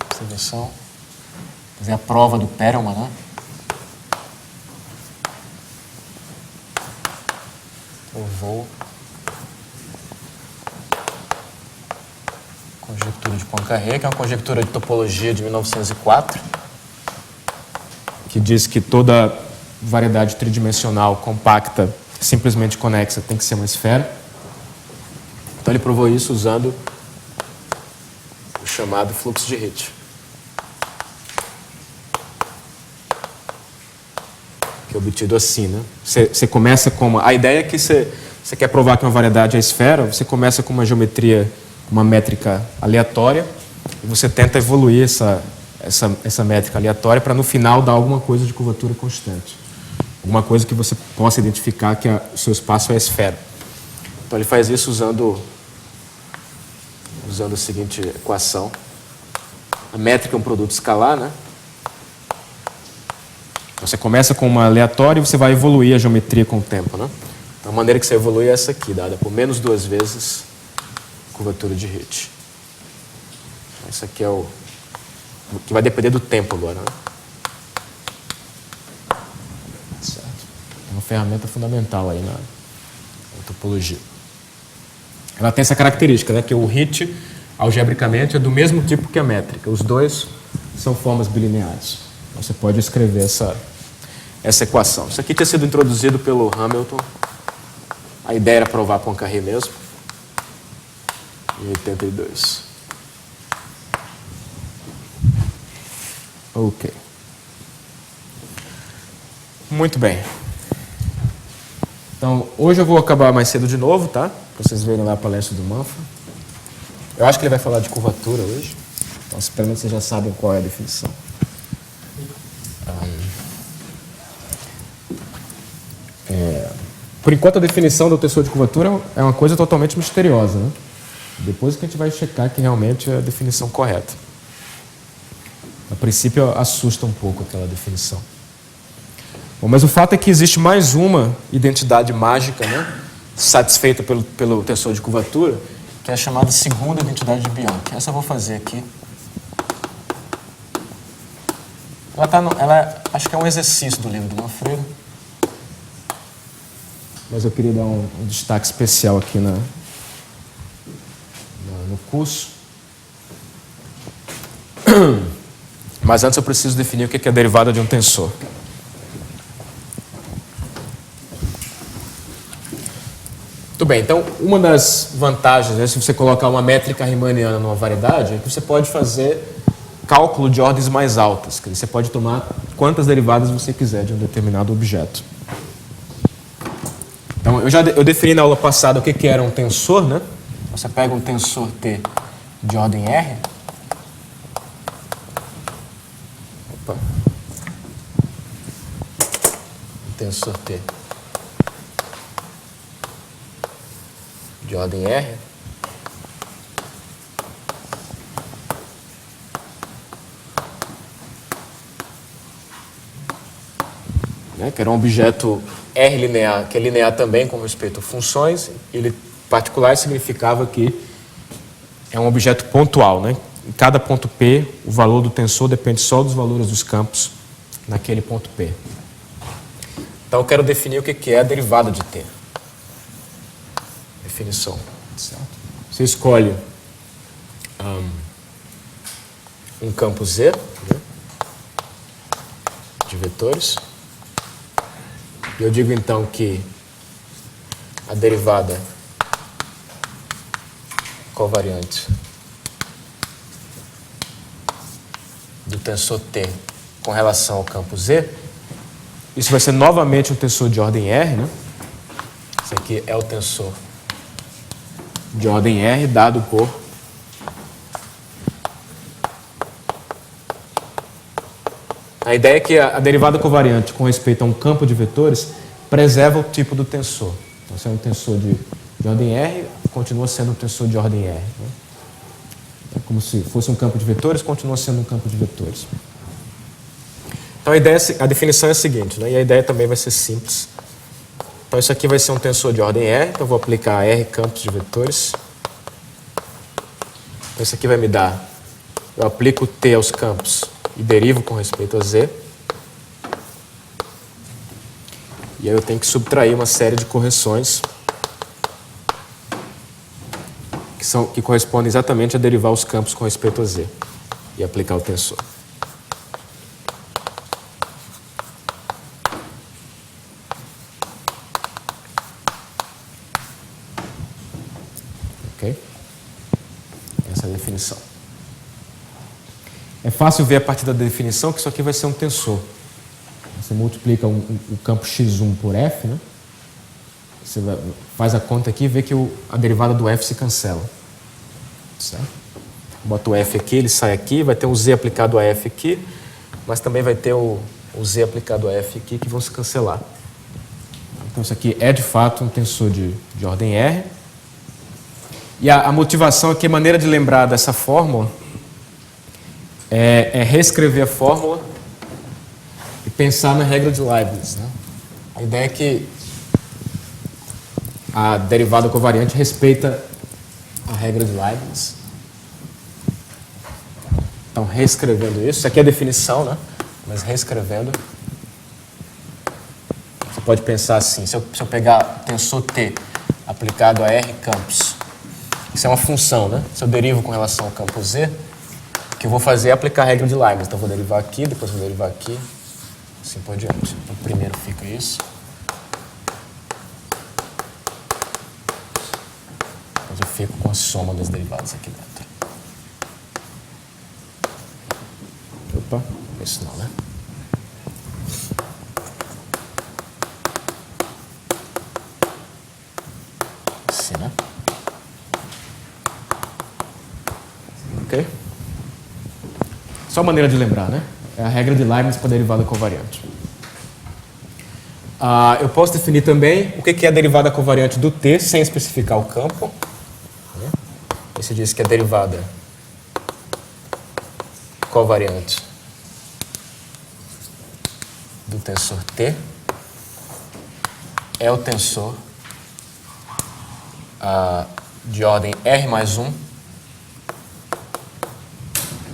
Observação. Quer dizer, a prova do Perelman, né? Provou conjectura de Poincaré, que é uma conjectura de topologia de 1904, que diz que toda variedade tridimensional compacta, simplesmente conexa, tem que ser uma esfera. Então ele provou isso usando o chamado fluxo de HIT, que é obtido assim, né? Você começa com a ideia é que você quer provar que uma variedade é esfera, você começa com uma geometria, uma métrica aleatória, e você tenta evoluir essa métrica aleatória para no final dar alguma coisa de curvatura constante. Alguma coisa que você possa identificar que o seu espaço é a esfera. Então ele faz isso usando a seguinte equação. A métrica é um produto escalar, né? Você começa com uma aleatória e você vai evoluir a geometria com o tempo, né? Então a maneira que você evolui é essa aqui, dada por menos 2 vezes curvatura de HIT. Isso aqui é o que vai depender do tempo agora, né? Certo. É uma ferramenta fundamental aí na topologia. Ela tem essa característica, né? Que o HIT, algebricamente, é do mesmo tipo que a métrica. Os dois são formas bilineares. Então você pode escrever essa equação. Isso aqui tinha sido introduzido pelo Hamilton. A ideia era provar Poincaré mesmo. Em 82. Ok. Muito bem. Então, hoje eu vou acabar mais cedo de novo, tá? Para vocês verem lá a palestra do Manfred. Eu acho que ele vai falar de curvatura hoje. Então, pelo menos vocês já sabem qual é a definição. Por enquanto, a definição do tensor de curvatura é uma coisa totalmente misteriosa, né? Depois que a gente vai checar que realmente é a definição correta. A princípio, assusta um pouco aquela definição. Bom, mas o fato é que existe mais uma identidade mágica, né, satisfeita pelo tensor de curvatura, que é a chamada segunda identidade de Bianchi. Essa eu vou fazer aqui. Acho que é um exercício do livro do Manfredo. Mas eu queria dar um destaque especial aqui no curso. Mas antes eu preciso definir o que é a derivada de um tensor. Muito bem, então uma das vantagens, né, se você colocar uma métrica riemanniana numa variedade, é que você pode fazer cálculo de ordens mais altas. Quer dizer, você pode tomar quantas derivadas você quiser de um determinado objeto. Então, eu defini na aula passada o que era um tensor, né? Você pega um tensor T de ordem R. Opa. Um tensor T de ordem R. Né, que era um objeto R linear, que é linear também com respeito a funções. Ele, em particular, significava que é um objeto pontual. Né? Em cada ponto P, o valor do tensor depende só dos valores dos campos naquele ponto P. Então, eu quero definir o que é a derivada de T. Definição. Certo? Você escolhe um campo Z, né, de vetores. E eu digo então que a derivada covariante do tensor T com relação ao campo Z, isso vai ser novamente um tensor de ordem R, né? Esse aqui é o tensor de ordem R dado por a ideia é que a derivada covariante com respeito a um campo de vetores preserva o tipo do tensor. Então, se é um tensor de ordem R, continua sendo um tensor de ordem R. Né? É como se fosse um campo de vetores, continua sendo um campo de vetores. Então, a definição é a seguinte, né? E a ideia também vai ser simples. Então, isso aqui vai ser um tensor de ordem R, então eu vou aplicar R campos de vetores. Então, isso aqui vai me dar, eu aplico T aos campos e derivo com respeito a Z. E aí eu tenho que subtrair uma série de correções que correspondem exatamente a derivar os campos com respeito a Z e aplicar o tensor. Ok? Essa é a definição. É fácil ver a partir da definição que isso aqui vai ser um tensor. Você multiplica o campo x1 por f, né? Você faz a conta aqui e vê que a derivada do f se cancela. Certo? Bota o f aqui, ele sai aqui, vai ter um z aplicado a f aqui, mas também vai ter o z aplicado a f aqui que vão se cancelar. Então isso aqui é de fato um tensor de ordem R. E a motivação aqui, a maneira de lembrar dessa fórmula é reescrever a fórmula e pensar na regra de Leibniz. Né? A ideia é que a derivada covariante respeita a regra de Leibniz. Então, reescrevendo isso aqui é a definição, né? Mas reescrevendo, você pode pensar assim, se eu pegar tensor T aplicado a R campos, isso é uma função, né? Se eu derivo com relação ao campo Z, o que eu vou fazer é aplicar a regra de Leibniz. Então, eu vou derivar aqui, depois vou derivar aqui, assim por diante. Então, primeiro fica isso. Depois eu fico com a soma das derivadas aqui dentro. Opa, isso não, né? Assim, né? Ok? Só maneira de lembrar, né? É a regra de Leibniz para a derivada covariante. Eu posso definir também o que é a derivada covariante do T sem especificar o campo. Você diz que a derivada covariante do tensor T é o tensor de ordem R mais 1,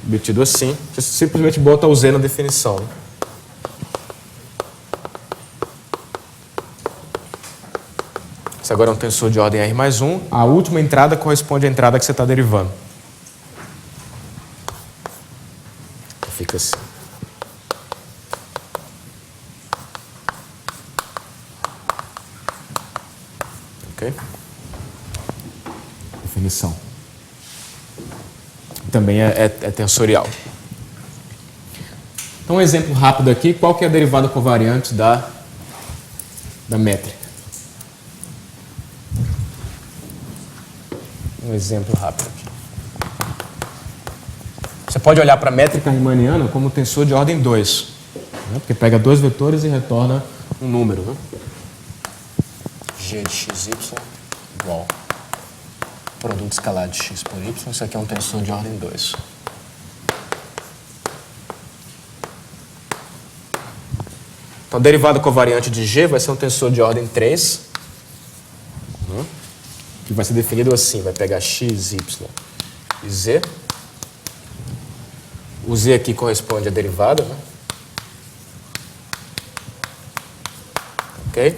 obtido assim. Você simplesmente bota o Z na definição. Né? Esse agora é um tensor de ordem R mais 1. A última entrada corresponde à entrada que você está derivando. fica assim. Ok? Definição. Também é tensorial. Então, um exemplo rápido aqui. Qual que é a derivada covariante da métrica? Um exemplo rápido aqui. Você pode olhar para a métrica riemanniana como tensor de ordem 2, né? Porque pega dois vetores e retorna um número. Né? G de xy igual produto escalar de x por y. Isso aqui é um tensor de ordem 2. Então, a derivada covariante de G vai ser um tensor de ordem 3, né? Que vai ser definido assim. Vai pegar x, y e z. O z aqui corresponde à derivada, né? Ok?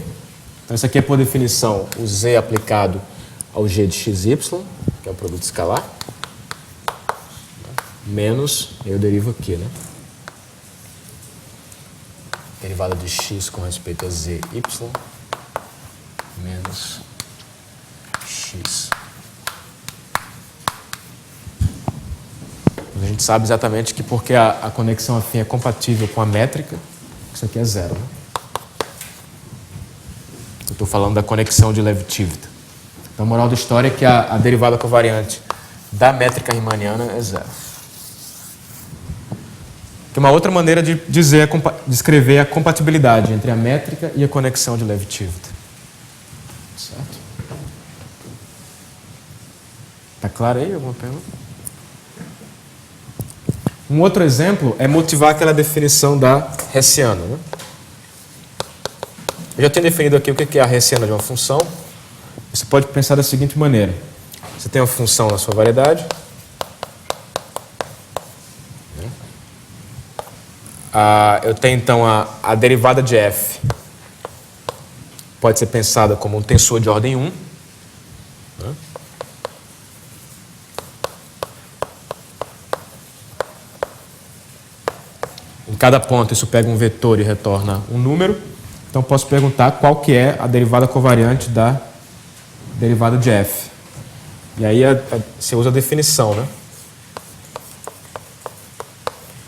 Então, isso aqui é, por definição, o z aplicado ao g de xy, que é o produto escalar, menos, eu derivo aqui, né? Derivada de x com respeito a z, y, menos x. A gente sabe exatamente que porque a conexão afim é compatível com a métrica, isso aqui é zero. Né? Eu estou falando da conexão de Lev-Tivita. Então, a moral da história é que a derivada covariante da métrica riemanniana é zero. Tem uma outra maneira de descrever a compatibilidade entre a métrica e a conexão de Lev-Tivita. Certo? Está claro aí? Alguma pergunta? Um outro exemplo é motivar aquela definição da hessiana. Né? Eu já tenho definido aqui o que é a hessiana de uma função. Você pode pensar da seguinte maneira. Você tem uma função na sua variedade. Eu tenho, então, a derivada de f. Pode ser pensada como um tensor de ordem 1. Né? Em cada ponto, isso pega um vetor e retorna um número. Então, posso perguntar qual que é a derivada covariante da derivada de f. E aí, você usa a definição, né?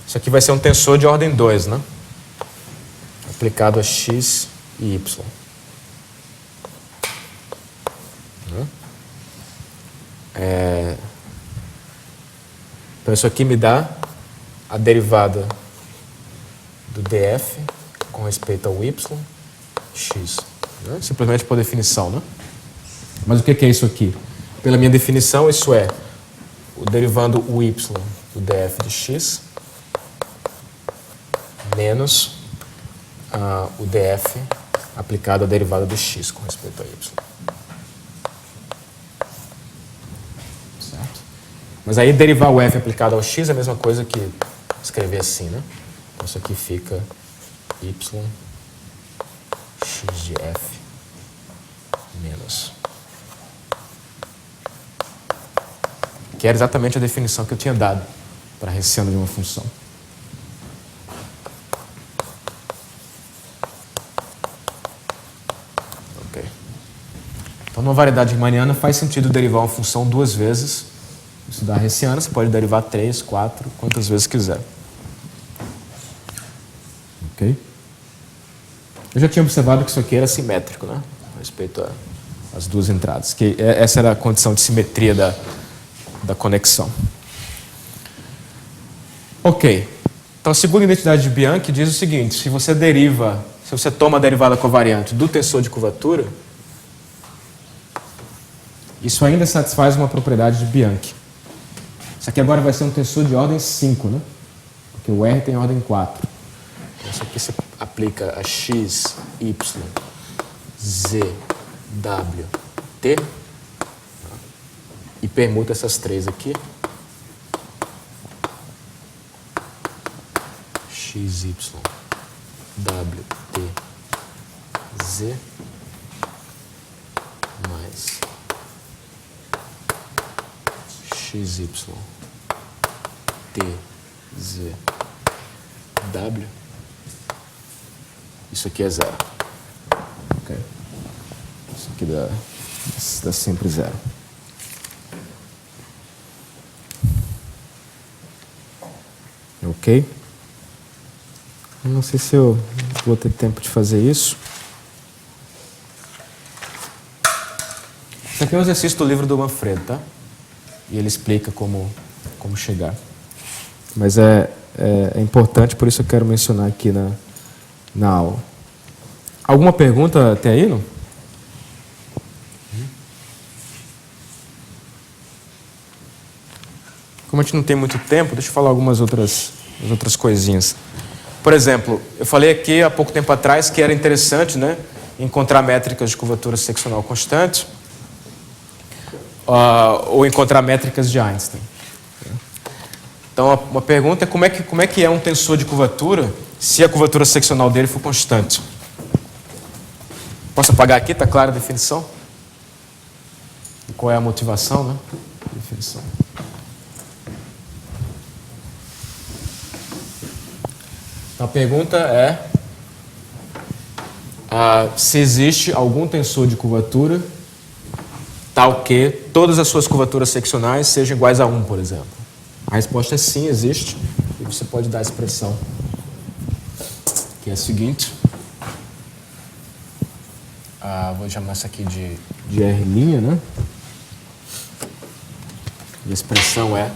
Isso aqui vai ser um tensor de ordem 2, né? Aplicado a x e y. Então, isso aqui me dá a derivada do df com respeito ao y, x. Né? Simplesmente por definição, né? Mas o que é isso aqui? Pela minha definição, isso é o derivando o y do df de x menos o df aplicado à derivada do x com respeito a y. Certo? Mas aí derivar o f aplicado ao x é a mesma coisa que escrever assim, né? Então isso aqui fica y x de f menos. Que era exatamente a definição que eu tinha dado para a hessiana de uma função. Ok. Então, numa variedade riemanniana, faz sentido derivar uma função duas vezes. Isso dá a hessiana, você pode derivar 3, 4, quantas vezes quiser. Ok? Eu já tinha observado que isso aqui era simétrico, né? A respeito às duas entradas. Que essa era a condição de simetria da conexão. Ok. Então, a segunda identidade de Bianchi diz o seguinte: se você toma a derivada covariante do tensor de curvatura, isso ainda satisfaz uma propriedade de Bianchi. Isso aqui agora vai ser um tensor de ordem 5, né? Porque o R tem ordem 4. Então, isso aqui você aplica a x, y, z, w, t e permuta essas três aqui. X, y, w, t, z mais x, y, t, z, W. Isso aqui é zero. Ok? Isso aqui dá sempre zero. Ok? Eu não sei se eu vou ter tempo de fazer isso. Isso aqui é um exercício do livro do Manfredo, tá? E ele explica como chegar. Mas é importante, por isso eu quero mencionar aqui na aula. Alguma pergunta até aí, não? Como a gente não tem muito tempo, deixa eu falar algumas outras coisinhas. Por exemplo, eu falei aqui há pouco tempo atrás que era interessante, né, encontrar métricas de curvatura seccional constante ou encontrar métricas de Einstein. Então, uma pergunta é como é que é um tensor de curvatura se a curvatura seccional dele for constante? Posso apagar aqui? Está clara a definição? E qual é a motivação, né? Definição. A pergunta é se existe algum tensor de curvatura tal que todas as suas curvaturas seccionais sejam iguais a 1, por exemplo. A resposta é sim, existe. E você pode dar a expressão, que é a seguinte. Vou chamar isso aqui de R', né? E a expressão é,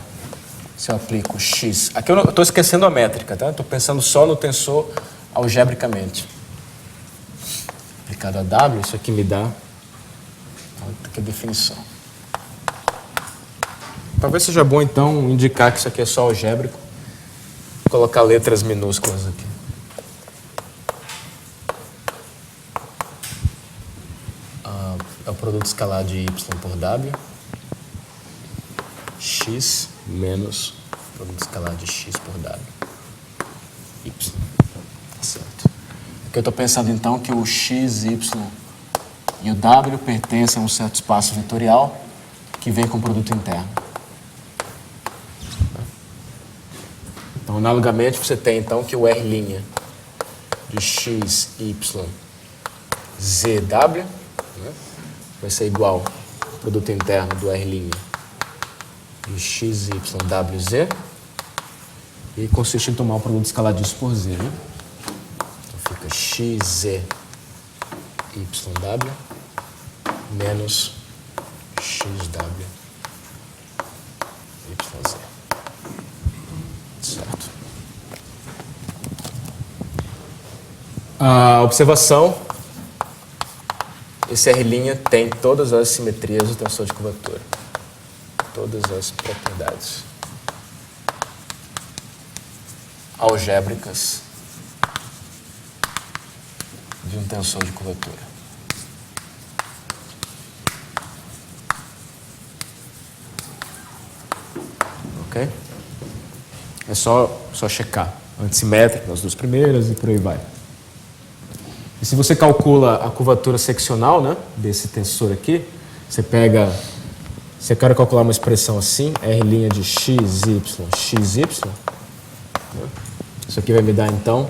se eu aplico x... Aqui eu estou esquecendo a métrica, tá? Estou pensando só no tensor algebricamente. Aplicado a W, isso aqui me dá aqui a definição. Talvez seja bom, então, indicar que isso aqui é só algébrico. Colocar letras minúsculas aqui. É o produto escalar de y por w. X menos o produto escalar de x por w. Y. Tá certo. Aqui eu estou pensando, então, que o x, y e o w pertencem a um certo espaço vetorial que vem com o produto interno. Então, analogamente, você tem, então, que o R' de x, y, z, w, né, vai ser igual ao produto interno do R' de x, y, w, z, e consiste em tomar o produto escalar disso por z. Né? Então, fica x, z, y, w, menos x, w, y, z. Certo. A observação, esse R' tem todas as simetrias do tensor de curvatura. Todas as propriedades algébricas de um tensor de curvatura. Ok? É só checar. Antissimétrica, as duas primeiras e por aí vai. E se você calcula a curvatura seccional, né, desse tensor aqui, você quer calcular uma expressão assim, R' de x, y, x, y. Né? Isso aqui vai me dar, então,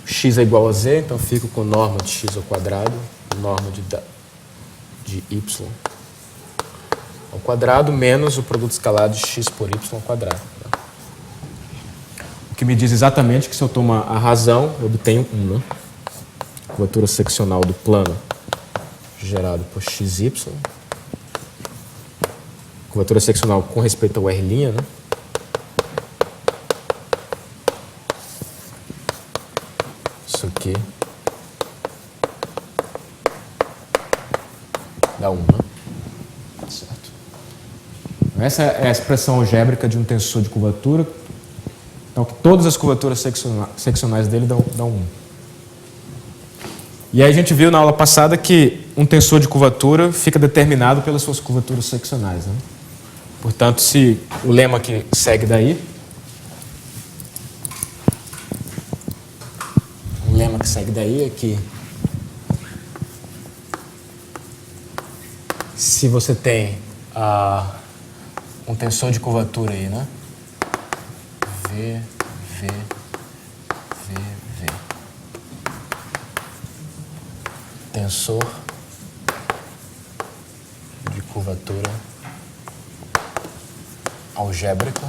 x é igual a z, então fico com norma de x ao quadrado, norma de y ao quadrado, menos o produto escalar de x por y ao quadrado. O que me diz exatamente que se eu tomar a razão, eu obtenho 1, né? Curvatura seccional do plano gerado por xy. Curvatura seccional com respeito ao R', né? Isso aqui dá 1, né? Certo. Essa é a expressão algébrica de um tensor de curvatura. Então, que todas as curvaturas seccionais dele dão 1. E aí a gente viu na aula passada que um tensor de curvatura fica determinado pelas suas curvaturas seccionais. Né? Portanto, se o lema que segue daí... O lema que segue daí é que se você tem um tensor de curvatura aí, né? V, TVV. Tensor de curvatura algébrica.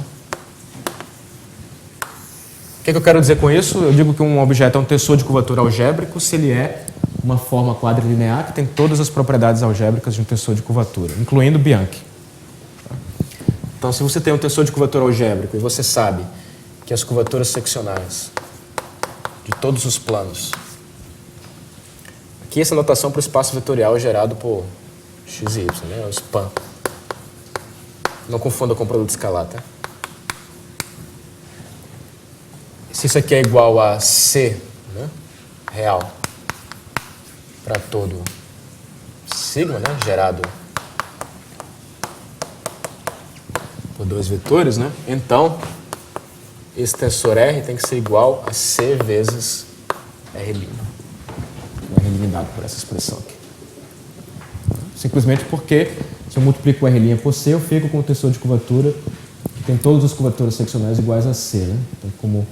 O que eu quero dizer com isso? Eu digo que um objeto é um tensor de curvatura algébrico se ele é uma forma quadrilinear que tem todas as propriedades algébricas de um tensor de curvatura, incluindo Bianchi. Então, se você tem um tensor de curvatura algébrico e você sabe que as curvaturas seccionais de todos os planos... Aqui essa notação para o espaço vetorial é gerado por x e y, né? O span. Não confunda com produto escalar, tá? Se isso aqui é igual a C, né, real, para todo sigma, né, gerado por dois vetores, né, então esse tensor R tem que ser igual a C vezes R'. R' dado por essa expressão aqui. Simplesmente porque se eu multiplico o R' por C, eu fico com o tensor de curvatura que tem todas as curvaturas seccionais iguais a C, né? Então, como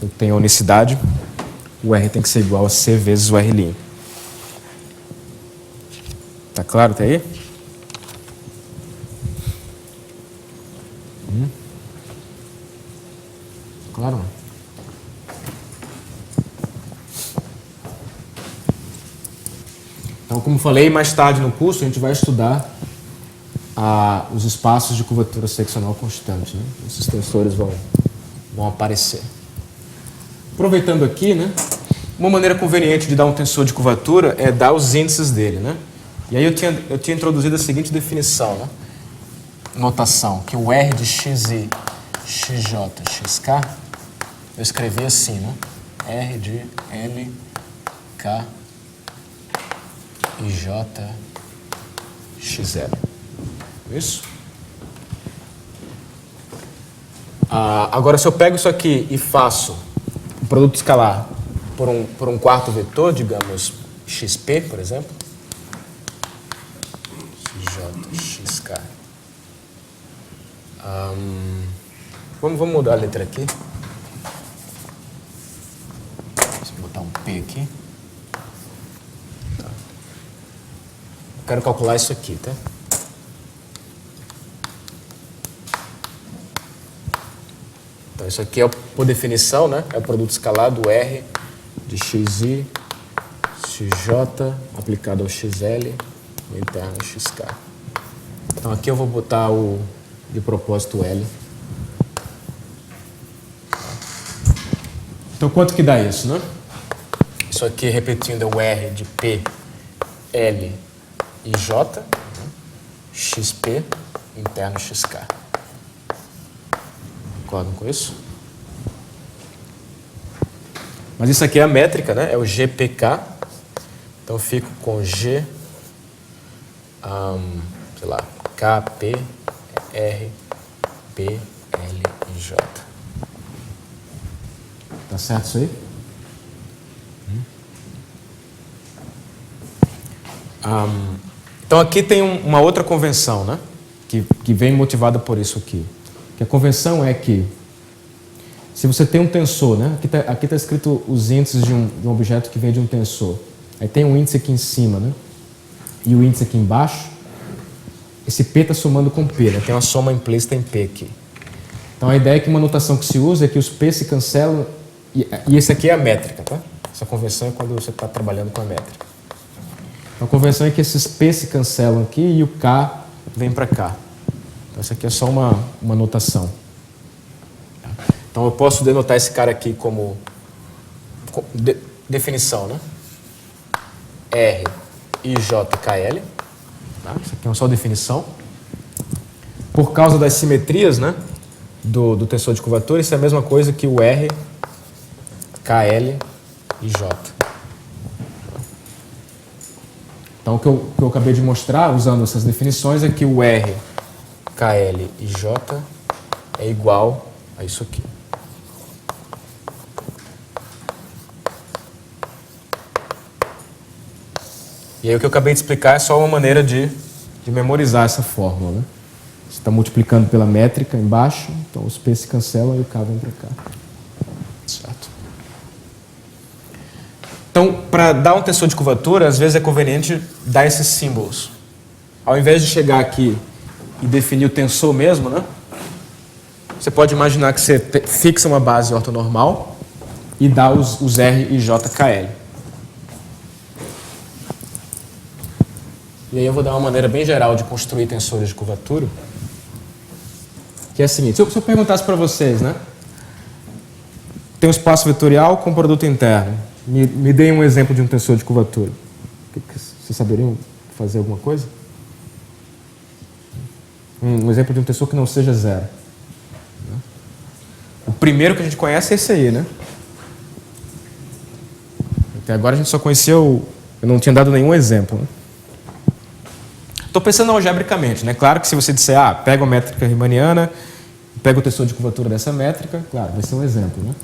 eu tenho a unicidade, o R tem que ser igual a C vezes o R'. Tá claro até aí? Claro. Então, como falei, mais tarde no curso a gente vai estudar os espaços de curvatura seccional constante, né? Esses tensores vão aparecer. Aproveitando aqui, né, uma maneira conveniente de dar um tensor de curvatura é dar os índices dele, né? E aí eu tinha introduzido a seguinte definição, né? Notação, que o R de xi, xj, xk, eu escrevi assim, né? R de L, K e J, xl. Isso? Agora, se eu pego isso aqui e faço um produto escalar por um quarto vetor, digamos xp, por exemplo, xj, xk. Vamos mudar a letra aqui. Deixa eu botar um P aqui. Tá. Eu quero calcular isso aqui, tá? Então, isso aqui é, por definição, né, é o produto escalar do R de xi, xj aplicado ao xl, no interno xk. Então, aqui eu vou botar de propósito L. Então, quanto que dá isso, né? Isso aqui, repetindo, é o R de P, L e J, xp, interno xk. Concordam com isso? Mas isso aqui é a métrica, né? É o GPK. Então, eu fico com G, sei lá, K, P, R, P, L e J. Tá certo isso aí? Então, aqui tem uma outra convenção, né? Que vem motivada por isso aqui. Que a convenção é que, se você tem um tensor, né? Aqui tá escrito os índices de um objeto que vem de um tensor. Aí tem um índice aqui em cima, né? E o índice aqui embaixo. Esse P está somando com P, né? Tem uma soma implícita em P aqui. Então, a ideia é que uma notação que se usa é que os P se cancelam. E esse aqui é a métrica, tá? Essa convenção é quando você está trabalhando com a métrica. Então, a convenção é que esses P se cancelam aqui e o K vem para cá. Então, essa aqui é só uma notação. Então, eu posso denotar esse cara aqui como definição, né? R, IJ, KL. Tá? Isso aqui é só definição. Por causa das simetrias, né, do tensor de curvatura, isso é a mesma coisa que o R, KL e J. Então, o que eu acabei de mostrar, usando essas definições, é que o R, KL e J é igual a isso aqui. E aí o que eu acabei de explicar é só uma maneira de memorizar essa fórmula, né? Você está multiplicando pela métrica embaixo, então os P se cancelam e o K vem para cá. Certo? Então, para dar um tensor de curvatura, às vezes é conveniente dar esses símbolos. Ao invés de chegar aqui e definir o tensor mesmo, né? Você pode imaginar que você fixa uma base ortonormal e dá os R e J, KL. E aí eu vou dar uma maneira bem geral de construir tensores de curvatura, que é a seguinte. Se eu perguntasse para vocês, né? Tem um espaço vetorial com produto interno. Me deem um exemplo de um tensor de curvatura. Vocês saberiam fazer alguma coisa? Um exemplo de um tensor que não seja zero. O primeiro que a gente conhece é esse aí, né? Até agora a gente só conheceu... Eu não tinha dado nenhum exemplo, né? Estou pensando algebricamente, né? Claro que se você disser, pega a métrica riemanniana, pega o tensor de curvatura dessa métrica, claro, vai ser um exemplo, né?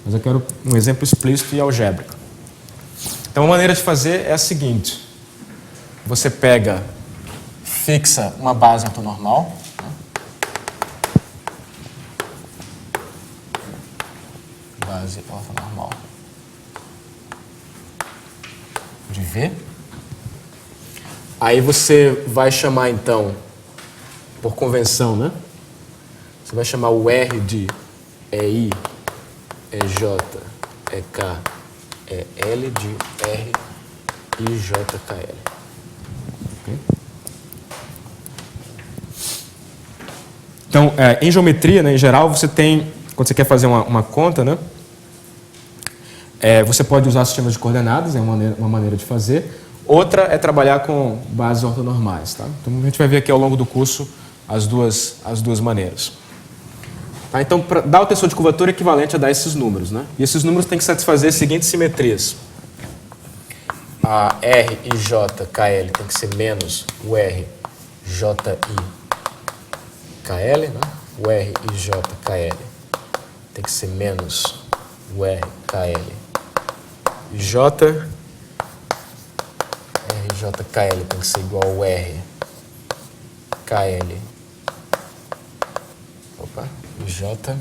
Mas eu quero um exemplo explícito e algébrico. Então, a maneira de fazer é a seguinte. Você fixa uma base ortonormal. Né? Base ortonormal de V. Aí você vai chamar, então, por convenção, né? Você vai chamar o R de EI, EJ, EK, EL de R e JKL. Okay? Então, em geometria, né, em geral, você tem, quando você quer fazer uma conta, né, você pode usar sistemas de coordenadas, é uma maneira de fazer. Outra é trabalhar com bases ortonormais. Tá? Então, a gente vai ver aqui ao longo do curso as duas maneiras. Tá? Então, para dar o tensor de curvatura é equivalente a dar esses números. Né? E esses números têm que satisfazer as seguintes simetrias. A R e J, KL tem que ser menos o R, JI, KL. Né? O R e J, KL tem que ser menos o R, KL e J. JKL tem que ser igual ao R, KL, e J.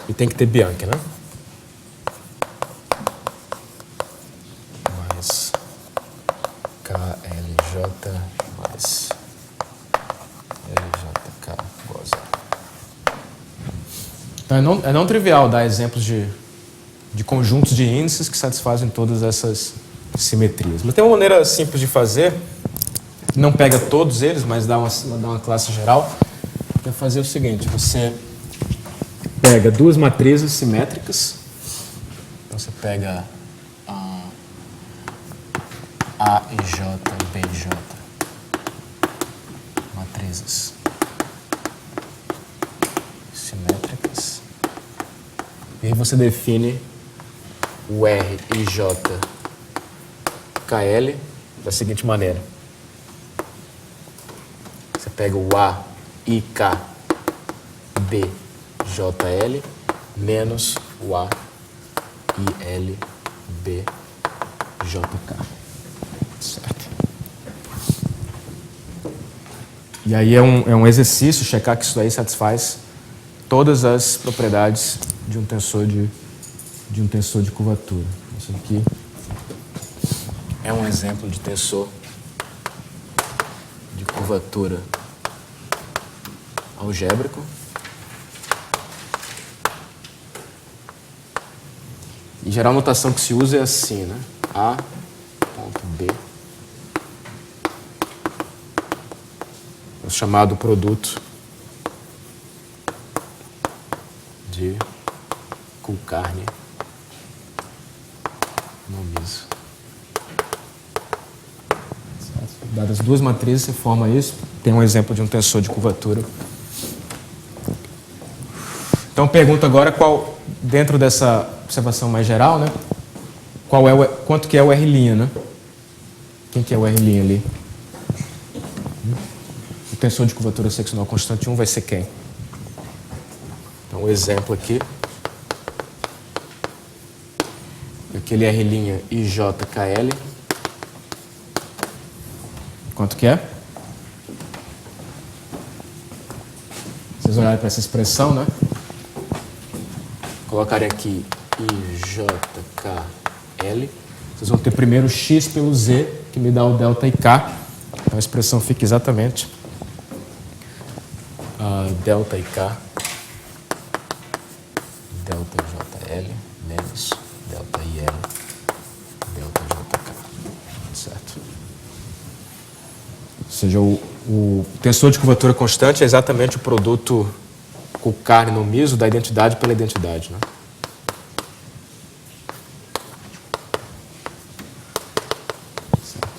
E tem que ter Bianchi, né? Mais KLJ mais LJK igual a zero. Então é não trivial dar exemplos de conjuntos de índices que satisfazem todas essas simetrias. Mas tem uma maneira simples de fazer, não pega todos eles, mas dá uma classe geral, que é fazer o seguinte: você pega duas matrizes simétricas, então você pega A e J e B e J, matrizes simétricas, e aí você define o R e J KL da seguinte maneira. Você pega o A, I, K, B, JL menos o A, I, L, B, JK. Certo. E aí é um exercício checar que isso aí satisfaz todas as propriedades de um tensor de curvatura. Isso aqui é um exemplo de tensor de curvatura algébrico. Em geral, a notação que se usa é assim, né? A ponto B, o chamado produto de Kulkarni no miso. Dadas duas matrizes, você forma isso. Tem um exemplo de um tensor de curvatura. Então, pergunto agora qual, dentro dessa observação mais geral, né? Quanto que é o R', né? Quem que é o R' ali? O tensor de curvatura seccional constante 1 vai ser quem? Então, o exemplo aqui. Aquele R' IJKL. Quanto que é? Vocês olharem para essa expressão, né? Colocarem aqui IJKL. Vocês vão ter primeiro x pelo z, que me dá o delta IK. Então a expressão fica exatamente delta IK, delta JL, menos delta IL, delta JK. Certo? Ou seja, o tensor de curvatura constante é exatamente o produto com carne no miso da identidade pela identidade, né? Certo.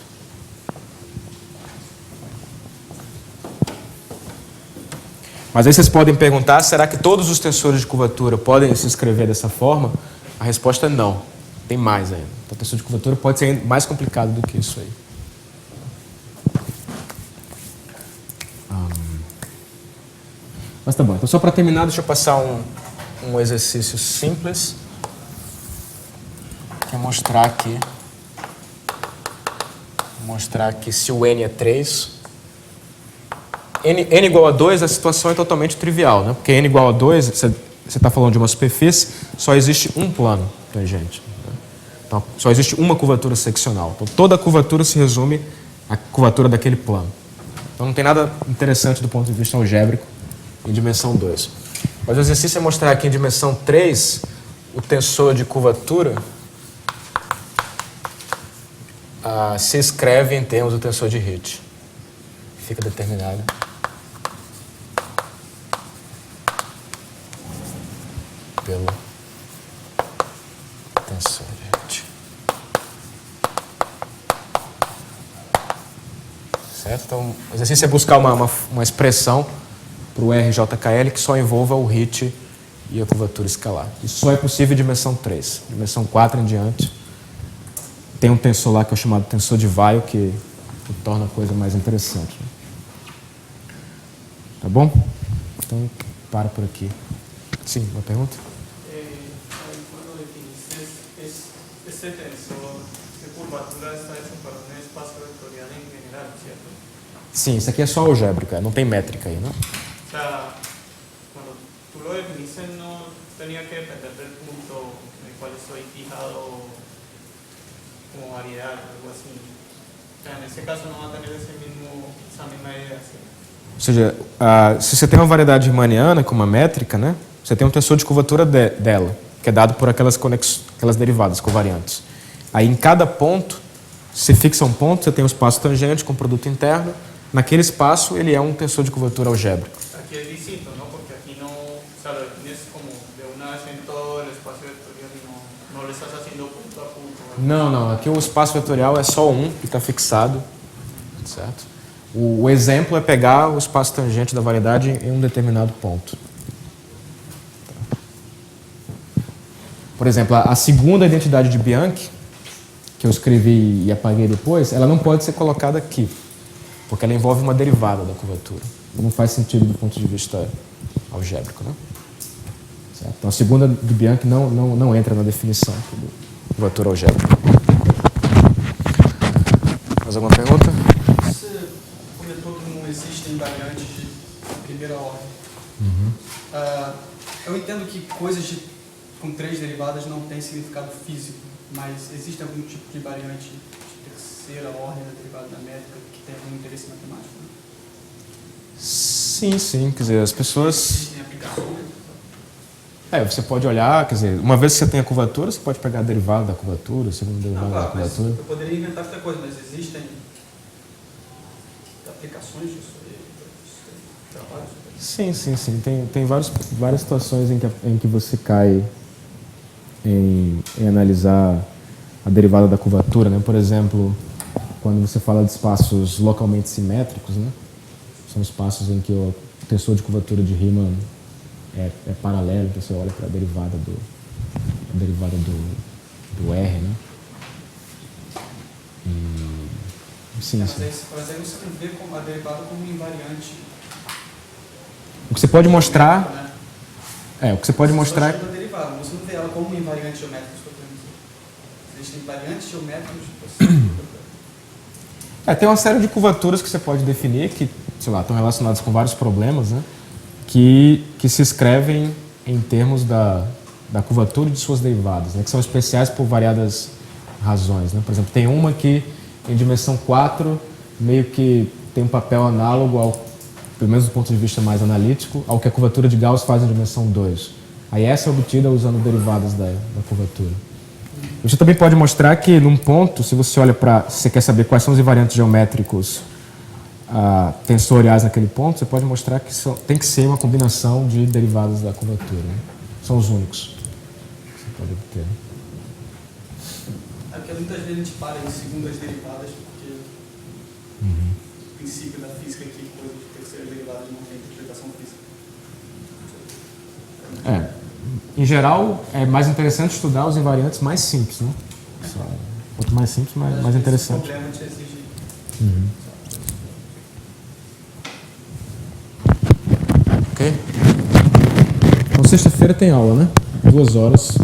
Mas aí vocês podem perguntar, será que todos os tensores de curvatura podem se escrever dessa forma? A resposta é não. Tem mais ainda. Então, o tensor de curvatura pode ser mais complicado do que isso aí. Mas tá bom. Então, só para terminar, deixa eu passar um exercício simples. Que é mostrar que se o n é 3, n igual a 2, a situação é totalmente trivial, né? Porque n igual a 2, você está falando de uma superfície, só existe um plano tangente. Né? Então, só existe uma curvatura seccional. Então, toda a curvatura se resume à curvatura daquele plano. Então, não tem nada interessante do ponto de vista algébrico em dimensão 2. Mas o exercício é mostrar que em dimensão 3, o tensor de curvatura se escreve em termos do tensor de Ritch. Fica determinado pelo tensor de Ritch. Certo? Então, o exercício é buscar uma expressão para o RJKL que só envolva o Ritch e a curvatura escalar. Isso só é possível em dimensão 3. Dimensão 4 em diante, tem um tensor lá que é o chamado tensor de Weyl, que torna a coisa mais interessante. Né? Tá bom? Então, para por aqui. Sim, uma pergunta? Quando definiste esse tensor de curvatura está hecho para um espaço vetorial em geral, certo? Sim, isso aqui é só algébrica, não tem métrica aí, né? O sea, cuando tú lo definiste no tenía que depender del punto en el cual estoy fijado como variedad o algo así. O sea, en ese caso no va a tener esa misma idea. ¿Sí? Ou seja, se você tem uma variedade riemanniana com uma métrica, né, você tem um tensor de curvatura dela, que é dado por aquelas derivadas covariantes. Aí em cada ponto, se fixa um ponto, você tem um espaço tangente com produto interno. Naquele espaço, ele é um tensor de curvatura algébrico. Aqui é distinto, ¿no? Porque aquí no, o sea, lo defines como de una vez en todo el espacio vectorial y no lo estás haciendo punto a punto. ¿Verdad? Não. Aqui o espaço vetorial é só um, que está fixado. Certo? O exemplo é pegar o espaço tangente da variedade em um determinado ponto. Por exemplo, a segunda identidade de Bianchi, que eu escrevi e apaguei depois, ela não pode ser colocada aqui, porque ela envolve uma derivada da curvatura. Não faz sentido do ponto de vista algébrico, né? Certo? Então, a segunda de Bianchi não entra na definição de curvatura algébrica. Mais alguma pergunta? Você comentou que não existem variantes de primeira ordem. Eu entendo que coisas com 3 derivadas não têm significado físico, mas existe algum tipo de variante de terceira ordem da derivada da métrica que tem algum interesse matemático? Né? Sim. Quer dizer, as pessoas... Existem aplicações? Você pode olhar, quer dizer, uma vez que você tem a curvatura, você pode pegar a derivada da curvatura, a segunda derivada da Claro, mas curvatura. eu poderia inventar outra coisa, mas existem aplicações disso aí? Trabalhos? Sim. Tem várias situações em que você cai em analisar a derivada da curvatura, né? Por exemplo, quando você fala de espaços localmente simétricos, né? São espaços em que o tensor de curvatura de Riemann é paralelo, então você olha para a derivada do R, né? Sim. Mas aí você não vê a derivada como invariante. O que você pode mostrar... o que você pode mostrar... Você derivada, você não vê ela como invariante geométrica. Existem variantes geométricas. Tem uma série de curvaturas que você pode definir que, sei lá, estão relacionadas com vários problemas, né? Que se escrevem em termos da curvatura de suas derivadas, né, que são especiais por variadas razões, né? Por exemplo, tem uma que em dimensão 4 meio que tem um papel análogo ao, pelo menos do ponto de vista mais analítico, ao que a curvatura de Gauss faz em dimensão 2. Aí essa é obtida usando derivadas da curvatura. Você também pode mostrar que num ponto, se você olha para, se você quer saber quais são os invariantes geométricos tensoriais naquele ponto, você pode mostrar que tem que ser uma combinação de derivadas da curvatura, né? São os únicos que você pode obter. É porque muitas vezes a gente para em segundas derivadas, porque o princípio da física é que coisas de terceiras derivadas não tem interpretação física. Em geral, é mais interessante estudar os invariantes mais simples, né? Quanto mais simples, mais interessante. O problema te exige. Ok? Então, sexta-feira tem aula, né? 2 horas.